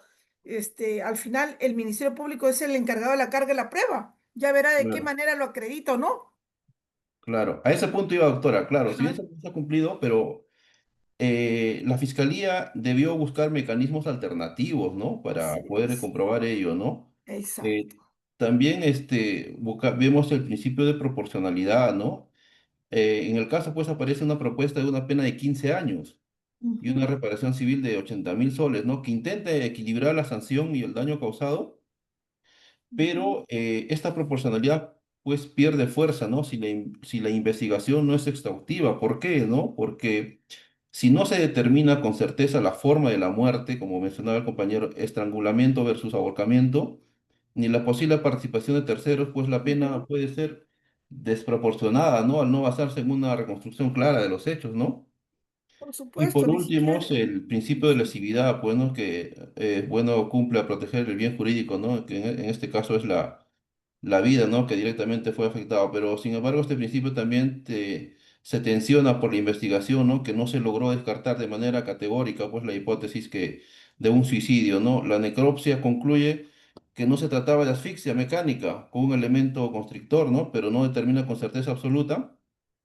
Al final, el Ministerio Público es el encargado de la carga de la prueba. Ya verá de qué Claro. manera lo acredita o no. Claro, a ese punto iba, doctora, claro, si bien Ajá. se ha cumplido, pero la fiscalía debió buscar mecanismos alternativos, ¿no? Para Así poder es. comprobar ello, ¿no? Exacto. Eh, También vemos el principio de proporcionalidad, ¿no? En el caso, pues, aparece una propuesta de una pena de 15 años y una Ujú, reparación civil de 80.000 soles, ¿no? Que intenta equilibrar la sanción y el daño causado, ujú. pero esta proporcionalidad pues pierde fuerza, ¿no? Si la investigación no es exhaustiva. ¿Por qué, no? Porque Si no se determina con certeza la forma de la muerte, como mencionaba el compañero, estrangulamiento versus ahorcamiento, ni la posible participación de terceros, pues la pena Ujú. puede ser desproporcionada, ¿no? Al no basarse en una reconstrucción clara de los hechos, ¿no? Por Y supuesto, por ni último, siquiera. el principio de lesividad, pues, ¿no? Que, bueno, cumple a proteger el bien jurídico, ¿no? Que en este caso es la vida, ¿no? Que directamente fue afectado. Pero, sin embargo, este principio también se tensiona por la investigación, ¿no? Que no se logró descartar de manera categórica, pues, la hipótesis de un suicidio, ¿no? La necropsia concluye que no se trataba de asfixia mecánica con un elemento constrictor, ¿no? Pero no determina con certeza absoluta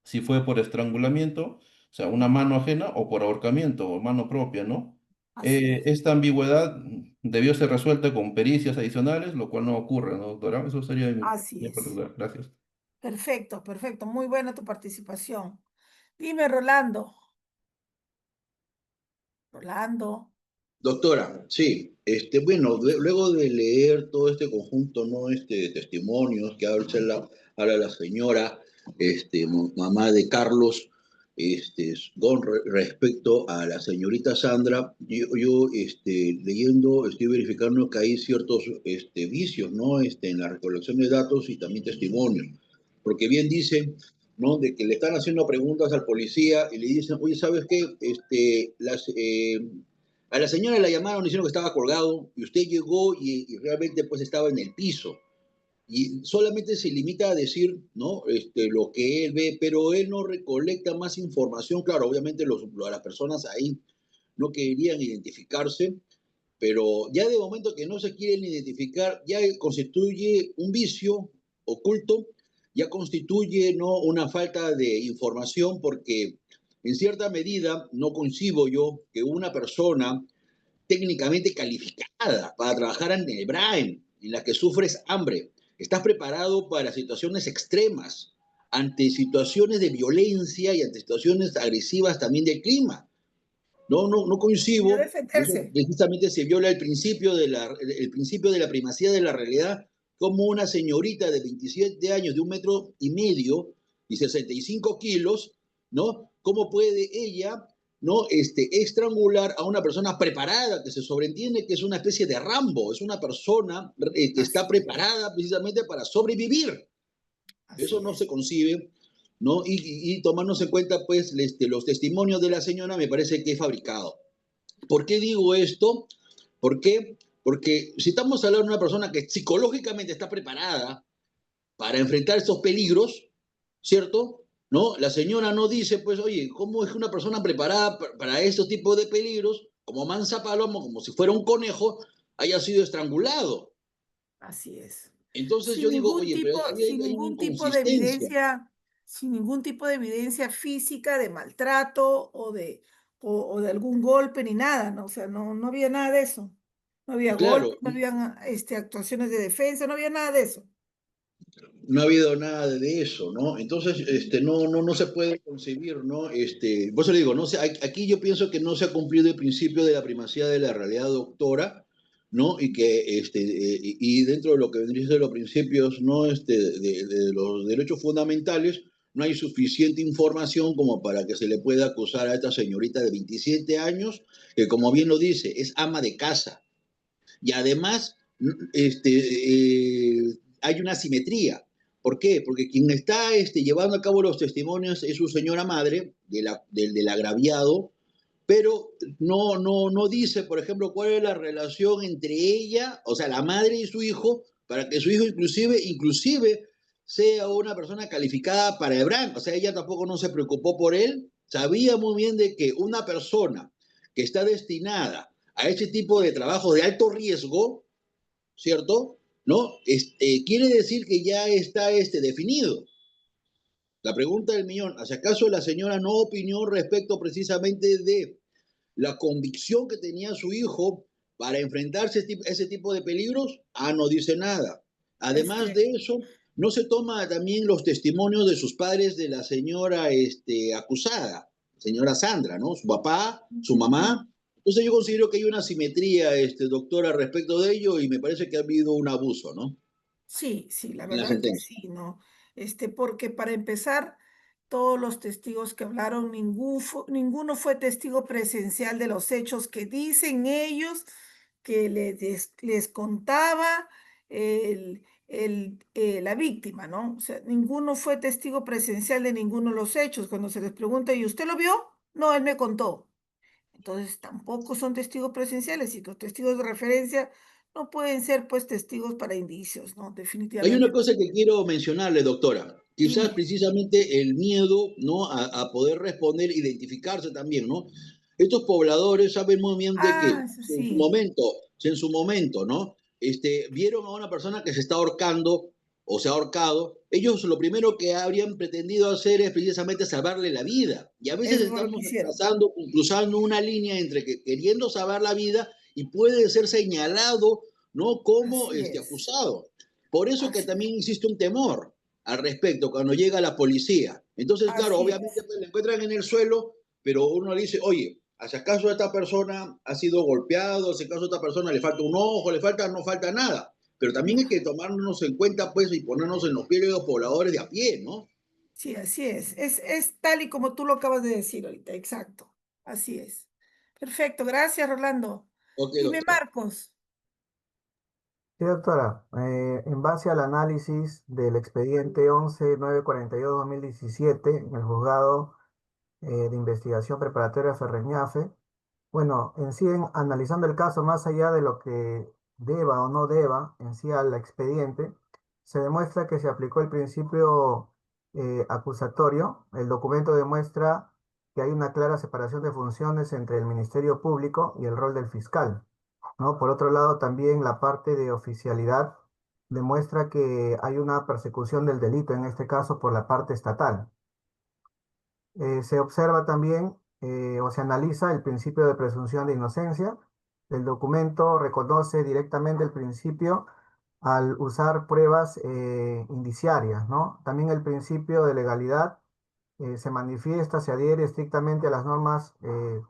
si fue por estrangulamiento, o sea, una mano ajena, o por ahorcamiento, o mano propia, ¿no? Así es. Esta ambigüedad debió ser resuelta con pericias adicionales, lo cual no ocurre, ¿no, doctora? Eso sería Así mi es. particular. Gracias. Perfecto, perfecto. Muy buena tu participación. Dime, Rolando. Rolando. Doctora, sí, bueno, luego de leer todo este conjunto, ¿no? De testimonios que habla la señora, mamá de Carlos, respecto a la señorita Sandra, leyendo, estoy verificando que hay ciertos, vicios, ¿no? En la recolección de datos y también testimonios, porque bien dice, ¿no? De que le están haciendo preguntas al policía y le dicen, oye, ¿sabes qué? A la señora la llamaron diciendo que estaba colgado y usted llegó y realmente pues estaba en el piso. Y solamente se limita a decir, ¿no? Lo que él ve, pero él no recolecta más información. Claro, obviamente las personas ahí no querían identificarse, pero ya de momento que no se quieren identificar, ya constituye un vicio oculto, ya constituye, ¿no? Una falta de información, porque en cierta medida no concibo yo que una persona técnicamente calificada para trabajar en el Brain, en la que sufres hambre. Estás preparado para situaciones extremas, ante situaciones de violencia y ante situaciones agresivas también del clima. No Debió coincido, y eso defenderse. precisamente se viola el principio de la primacía de la realidad, como una señorita de 27 años, de 1,5 metros y 65 kilos, ¿no? ¿Cómo puede ella, ¿no? Estrangular a una persona preparada, que se sobreentiende que es una especie de Rambo, es una persona que está Así es. preparada precisamente para sobrevivir? Eso Así no se es. concibe, ¿no? Y tomándose en cuenta, pues, los testimonios de la señora, me parece que es fabricado. ¿Por qué digo esto? ¿Por qué? Porque si estamos hablando de una persona que psicológicamente está preparada para enfrentar estos peligros, ¿cierto? ¿No? La señora no dice, pues, oye, ¿cómo es que una persona preparada para estos tipos de peligros, como Mansa Palomo, como si fuera un conejo, haya sido estrangulado? Así es. Entonces Sin yo digo, ningún oye, pero tipo, sin hay una ningún tipo de inconsistencia. evidencia, sin ningún tipo de evidencia física de maltrato o de algún golpe ni nada, ¿no? O sea, no había nada de eso. No había Claro, golpes, no habían actuaciones de defensa, no había nada de eso. no ha habido nada de eso, ¿no? Entonces, no se puede concebir, ¿no? Por eso le digo, no sé, aquí yo pienso que no se ha cumplido el principio de la primacía de la realidad, doctora, ¿no? Y que, y dentro de lo que vendría a ser los principios, ¿no? De los derechos fundamentales, no hay suficiente información como para que se le pueda acusar a esta señorita de 27 años, que como bien lo dice, es ama de casa. Y además, hay una simetría. ¿Por qué? Porque quien está llevando a cabo los testimonios es su señora madre, del agraviado, pero no dice, por ejemplo, cuál es la relación entre ella, o sea, la madre y su hijo, para que su hijo inclusive sea una persona calificada para Hebrán. O sea, ella tampoco no se preocupó por él. Sabía muy bien de que una persona que está destinada a este tipo de trabajo de alto riesgo, ¿cierto? ¿No? Quiere decir que ya está definido. La pregunta del millón, ¿hacia acaso la señora no opinó respecto precisamente de la convicción que tenía su hijo para enfrentarse a ese tipo de peligros? Ah, no dice nada. Además Este, de eso, no se toma también los testimonios de sus padres de la señora acusada, señora Sandra, ¿no? Su papá, su mamá. Entonces yo considero que hay una simetría, doctora, respecto de ello, y me parece que ha habido un abuso, ¿no? sí, sí, la En la verdad que sentencia. sí, ¿no? Porque para empezar, todos los testigos que hablaron, ninguno fue testigo presencial de los hechos que dicen ellos que les contaba la víctima, ¿no? O sea, ninguno fue testigo presencial de ninguno de los hechos. Cuando se les pregunta, ¿y usted lo vio? No, él me contó. Entonces tampoco son testigos presenciales, y los testigos de referencia no pueden ser pues testigos para indicios, ¿no? Hay Definitivamente. una cosa que quiero mencionarle, doctora. Quizás Dime. precisamente el miedo, ¿no? A poder responder, identificarse también, ¿no? Estos pobladores saben muy bien de que Eso si sí. en su momento, ¿no? Vieron a una persona que se está ahorcando o se ha ahorcado, ellos lo primero que habrían pretendido hacer es precisamente salvarle la vida. Y a veces Eso fue lo que estamos hicieron. cruzando una línea entre que queriendo salvar la vida y puede ser señalado, ¿no? Como Así es. acusado. Por eso que Así, también existe un temor al respecto cuando llega la policía. Entonces, claro, así obviamente es. pues, la encuentran en el suelo, pero uno le dice, oye, ¿hacia acaso esta persona ha sido golpeado? ¿Hacia acaso a esta persona le falta un ojo? No falta nada. Pero también hay que tomarnos en cuenta, pues, y ponernos en los pies de los pobladores de a pie, ¿no? Sí, así es. Es tal y como tú lo acabas de decir ahorita, exacto. Así es. Perfecto, gracias, Rolando. Ok, Dime, doctora. Marcos. Sí, doctora, en base al análisis del expediente 11.942/2017 en el juzgado de investigación preparatoria Ferreñafe, bueno, en sí, analizando el caso más allá de lo que deba o no deba en sí al expediente, se demuestra que se aplicó el principio acusatorio. El documento demuestra que hay una clara separación de funciones entre el Ministerio Público y el rol del fiscal, ¿no? Por otro lado, también la parte de oficialidad demuestra que hay una persecución del delito, en este caso por la parte estatal. Se observa también o se analiza el principio de presunción de inocencia. El documento reconoce directamente el principio al usar pruebas indiciarias, ¿no? También el principio de legalidad se manifiesta, se adhiere estrictamente a las normas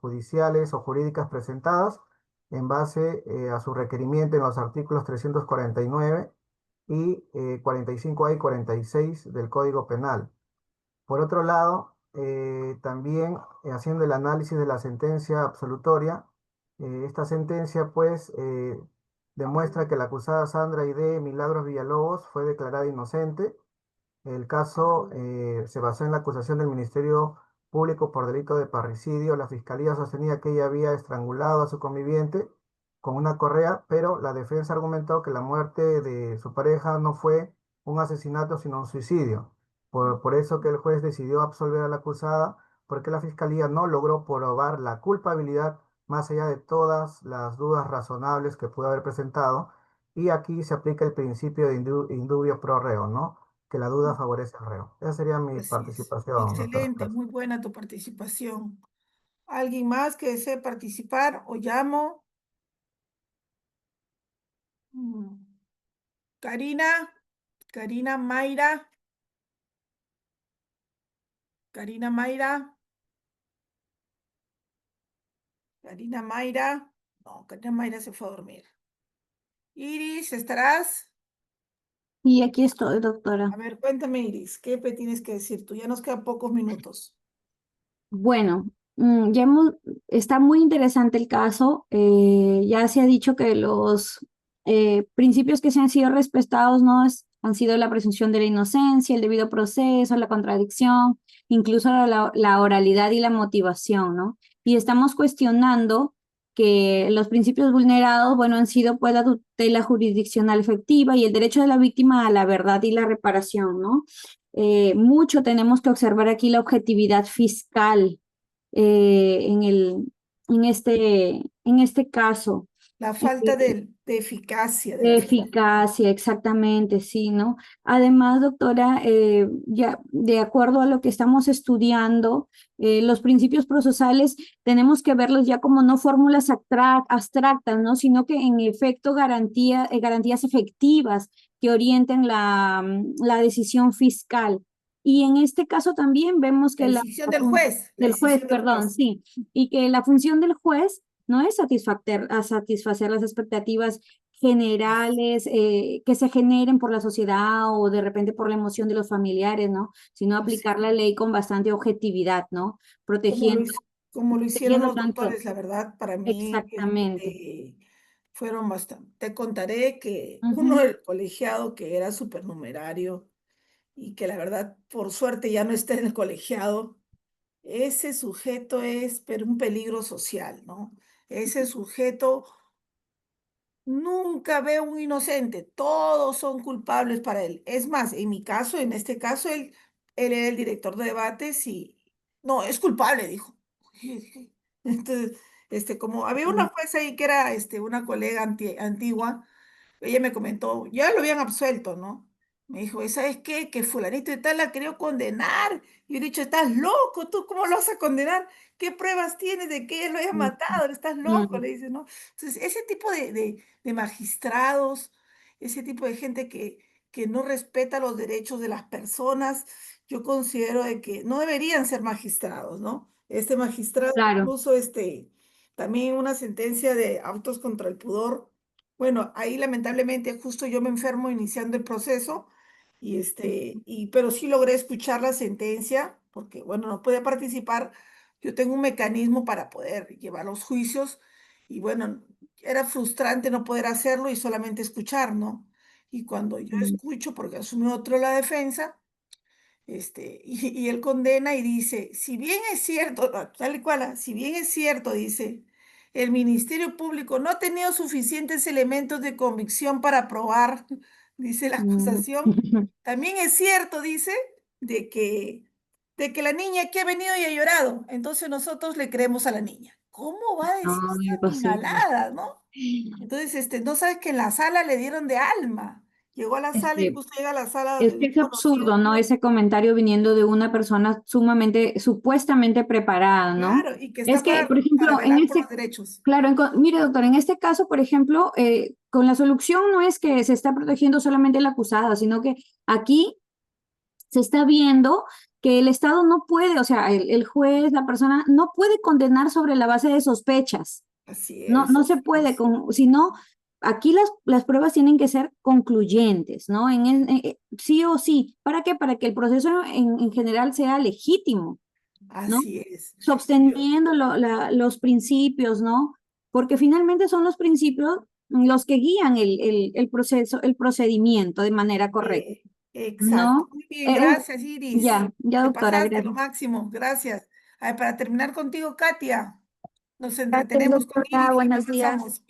judiciales o jurídicas presentadas en base a su requerimiento en los artículos 349 y 45A y 46 del Código Penal. Por otro lado, también haciendo el análisis de la sentencia absolutoria, esta sentencia pues demuestra que la acusada Sandra Aide Milagros Villalobos fue declarada inocente. El caso se basó en la acusación del Ministerio Público por delito de parricidio. La fiscalía sostenía que ella había estrangulado a su conviviente con una correa, pero la defensa argumentó que la muerte de su pareja no fue un asesinato, sino un suicidio. Por eso que el juez decidió absolver a la acusada, porque la fiscalía no logró probar la culpabilidad más allá de todas las dudas razonables que pudo haber presentado. Y aquí se aplica el principio de indubio pro reo, ¿no? Que la duda favorece al reo. Esa sería mi Así es. participación, doctora. Excelente, muy buena tu participación. ¿Alguien más que desee participar o llamo? Mm. Karina, Karina Mayra. Karina Mayra. Karina Mayra. No, Karina Mayra se fue a dormir. Iris, ¿estarás? Y aquí estoy, doctora. A ver, cuéntame, Iris, ¿qué me tienes que decir tú? Ya nos quedan pocos minutos. Bueno, está muy interesante el caso. Ya se ha dicho que los principios que se han sido respetados han sido la presunción de la inocencia, el debido proceso, la contradicción, incluso la oralidad y la motivación, ¿no? Y estamos cuestionando que los principios vulnerados, bueno, han sido pues la tutela jurisdiccional efectiva y el derecho de la víctima a la verdad y la reparación, ¿no? Mucho tenemos que observar aquí la objetividad fiscal en este caso. La falta de eficacia de De la fiscalía. eficacia, exactamente, sí, ¿no? Además, doctora, ya de acuerdo a lo que estamos estudiando, los principios procesales tenemos que verlos ya como no fórmulas abstractas, ¿no? Sino que en efecto garantías efectivas que orienten la decisión fiscal. Y en este caso también vemos La que decisión del juez. La del juez, decisión del perdón, juez. sí, y que la función del juez no es satisfacer las expectativas generales que se generen por la sociedad o de repente por la emoción de los familiares, ¿no? Sino Así, aplicar la ley con bastante objetividad, ¿no? Protegiendo, como lo hicieron protegiendo los tanto. doctores, la verdad, para mí Exactamente. fueron bastante. Te contaré que uno Ujú. del colegiado que era supernumerario y que la verdad, por suerte, ya no está en el colegiado, ese sujeto es pero un peligro social, ¿no? Ese sujeto nunca ve un inocente, todos son culpables para él. Es más, en mi caso, en este caso, él era el director de debates y no, es culpable, dijo. Entonces, como había una jueza ahí que era una colega antigua, ella me comentó, ya lo habían absuelto, ¿no? Me dijo, ¿sabes qué? Que fulanito de tal la quería condenar. Y yo he dicho, estás loco, ¿tú cómo lo vas a condenar? ¿Qué pruebas tienes de que él lo haya Ujú. matado? Estás loco, Ujú. le dice, ¿no? Entonces, ese tipo de magistrados, ese tipo de gente que no respeta los derechos de las personas, yo considero de que no deberían ser magistrados, ¿no? Este magistrado, Claro. incluso también una sentencia de autos contra el pudor. Bueno, ahí lamentablemente justo yo me enfermo iniciando el proceso pero sí logré escuchar la sentencia porque, bueno, no podía participar. Yo tengo un mecanismo para poder llevar los juicios y, bueno, era frustrante no poder hacerlo y solamente escuchar, ¿no? Y cuando yo Mm. escucho, porque asumió otro la defensa, y él condena y dice, si bien es cierto, tal y cual, si bien es cierto, dice, el Ministerio Público no ha tenido suficientes elementos de convicción para probar, dice la Mm. acusación, también es cierto, dice, de que, de que la niña aquí ha venido y ha llorado, entonces nosotros le creemos a la niña. ¿Cómo va a decir No, esa imposible. animalada, no? Entonces, no sabes que en la sala le dieron de alma. Llegó a la sala y Este, justo llega a la sala es de que un es conocido absurdo, ¿no? mío. Ese comentario viniendo de una persona sumamente, supuestamente preparada, ¿no? Claro, y que Es está que, por para ejemplo, en velar por los este, derechos. claro, mire, doctor, en este caso, por ejemplo, con la solución no es que se está protegiendo solamente la acusada, sino que aquí se está viendo que el Estado no puede, o sea, el juez, la persona, no puede condenar sobre la base de sospechas. Así No, es, no se así puede, es. sino aquí las pruebas tienen que ser concluyentes, ¿no? Sí o sí. ¿Para qué? Para que el proceso en general sea legítimo, ¿no? Así es. Yo, Sosteniendo los principios, ¿no? Porque finalmente son los principios los que guían el proceso, el procedimiento de manera correcta, eh, exacto. ¿no? Muy bien, Eh, gracias, Iris. ya, Te doctora, pasaste lo gracias. máximo, gracias. A ver, para terminar contigo, Katia, nos Gracias, entretenemos con doctora. Iris y Buenos días. conversamos.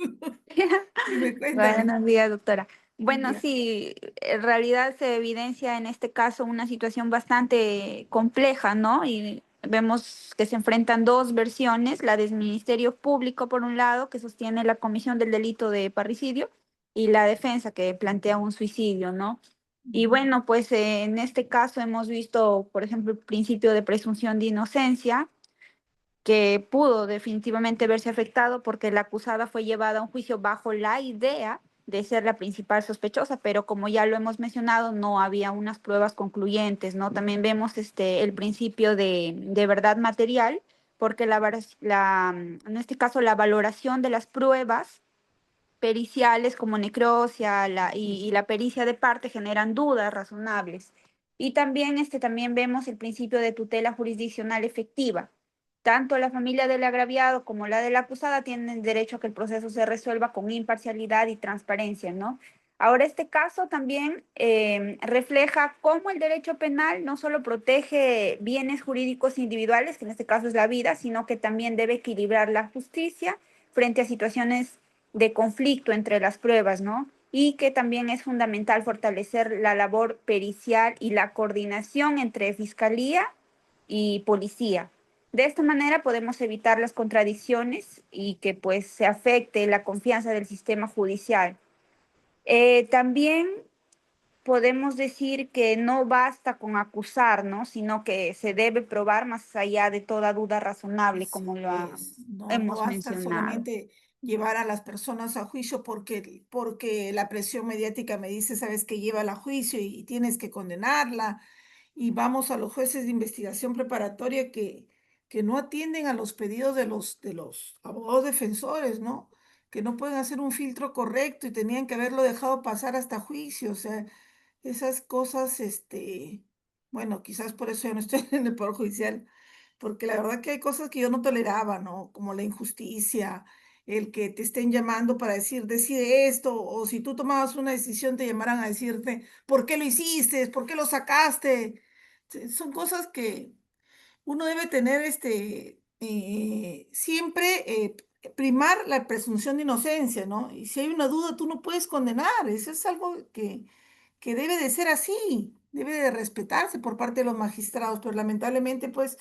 Dime, cuéntame. Buenos días, doctora. Bueno, Ya. sí, en realidad se evidencia en este caso una situación bastante compleja, ¿no? Y vemos que se enfrentan dos versiones, la del Ministerio Público, por un lado, que sostiene la comisión del delito de parricidio, y la defensa, que plantea un suicidio, ¿no? Y bueno, pues en este caso hemos visto, por ejemplo, el principio de presunción de inocencia, que pudo definitivamente verse afectado porque la acusada fue llevada a un juicio bajo la idea de ser la principal sospechosa, pero como ya lo hemos mencionado, no había unas pruebas concluyentes, ¿no? También vemos el principio de verdad material, porque en este caso la valoración de las pruebas periciales como necropsia y la pericia de parte generan dudas razonables. Y también, también vemos el principio de tutela jurisdiccional efectiva. Tanto la familia del agraviado como la de la acusada tienen derecho a que el proceso se resuelva con imparcialidad y transparencia, ¿no? Ahora, este caso también refleja cómo el derecho penal no solo protege bienes jurídicos individuales, que en este caso es la vida, sino que también debe equilibrar la justicia frente a situaciones de conflicto entre las pruebas, ¿no? Y que también es fundamental fortalecer la labor pericial y la coordinación entre fiscalía y policía. De esta manera podemos evitar las contradicciones y que pues se afecte la confianza del sistema judicial. También podemos decir que no basta con acusar, ¿no? Sino que se debe probar más allá de toda duda razonable, Así como es, no, no hemos basta mencionado. solamente llevar a las personas a juicio porque la presión mediática me dice, sabes que llévala a juicio y tienes que condenarla. Y vamos a los jueces de investigación preparatoria que no atienden a los pedidos de los abogados defensores, ¿no? que no pueden hacer un filtro correcto y tenían que haberlo dejado pasar hasta juicio. O sea, esas cosas, bueno, quizás por eso yo no estoy en el Poder Judicial, porque la verdad que hay cosas que yo no toleraba, ¿no? Como la injusticia, el que te estén llamando para decir, decide esto, o si tú tomabas una decisión, te llamaran a decirte, ¿por qué lo hiciste? ¿Por qué lo sacaste? Son cosas que uno debe tener siempre primar la presunción de inocencia, ¿no? Y si hay una duda, tú no puedes condenar. Eso es algo que debe de ser así, debe de respetarse por parte de los magistrados, pero lamentablemente, pues,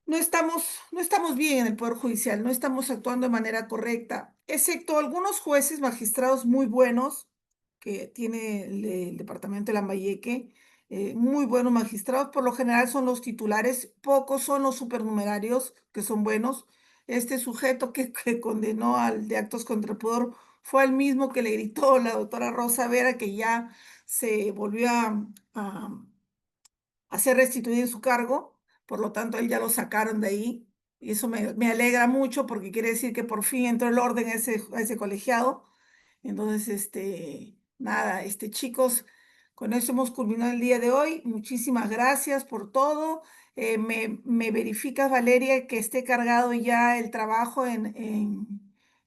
no estamos bien en el Poder Judicial, no estamos actuando de manera correcta, excepto algunos jueces, magistrados muy buenos que tiene el departamento de Lambayeque, muy buenos magistrados, por lo general son los titulares, pocos son los supernumerarios que son buenos. Este sujeto que condenó al de actos contra el poder fue el mismo que le gritó la doctora Rosa Vera que ya se volvió a ser restituido en su cargo, por lo tanto, él ya lo sacaron de ahí, y eso me alegra mucho porque quiere decir que por fin entró el orden a ese colegiado. Entonces, nada, chicos, con eso hemos culminado el día de hoy. Muchísimas gracias por todo. Me verificas, Valeria, que esté cargado ya el trabajo en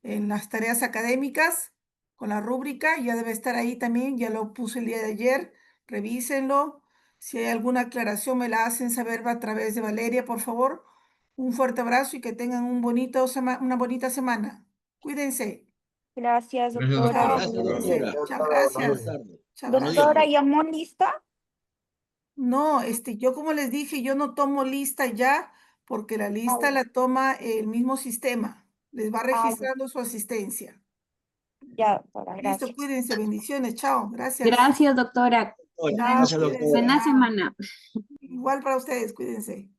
las tareas académicas con la rúbrica. Ya debe estar ahí también, ya lo puse el día de ayer. Revísenlo. Si hay alguna aclaración, me la hacen saber a través de Valeria, por favor. Un fuerte abrazo y que tengan una bonita semana. Cuídense. Gracias, Gracias, doctora. Chao, doctora. Gracias, cuídense. doctora. Chao, Buenas gracias. tardes. Chao, Buenos días. Doctora, gracias. ¿llamó lista? No, yo como les dije, yo no tomo lista ya, porque la lista Ay, la toma el mismo sistema. Les va ay, registrando su asistencia. ya, doctora, Listo, gracias. cuídense, bendiciones, chao, gracias. Gracias, doctora. Doctora, Chao, gracias, cuídense. doctora. Buena semana. Igual para ustedes, cuídense.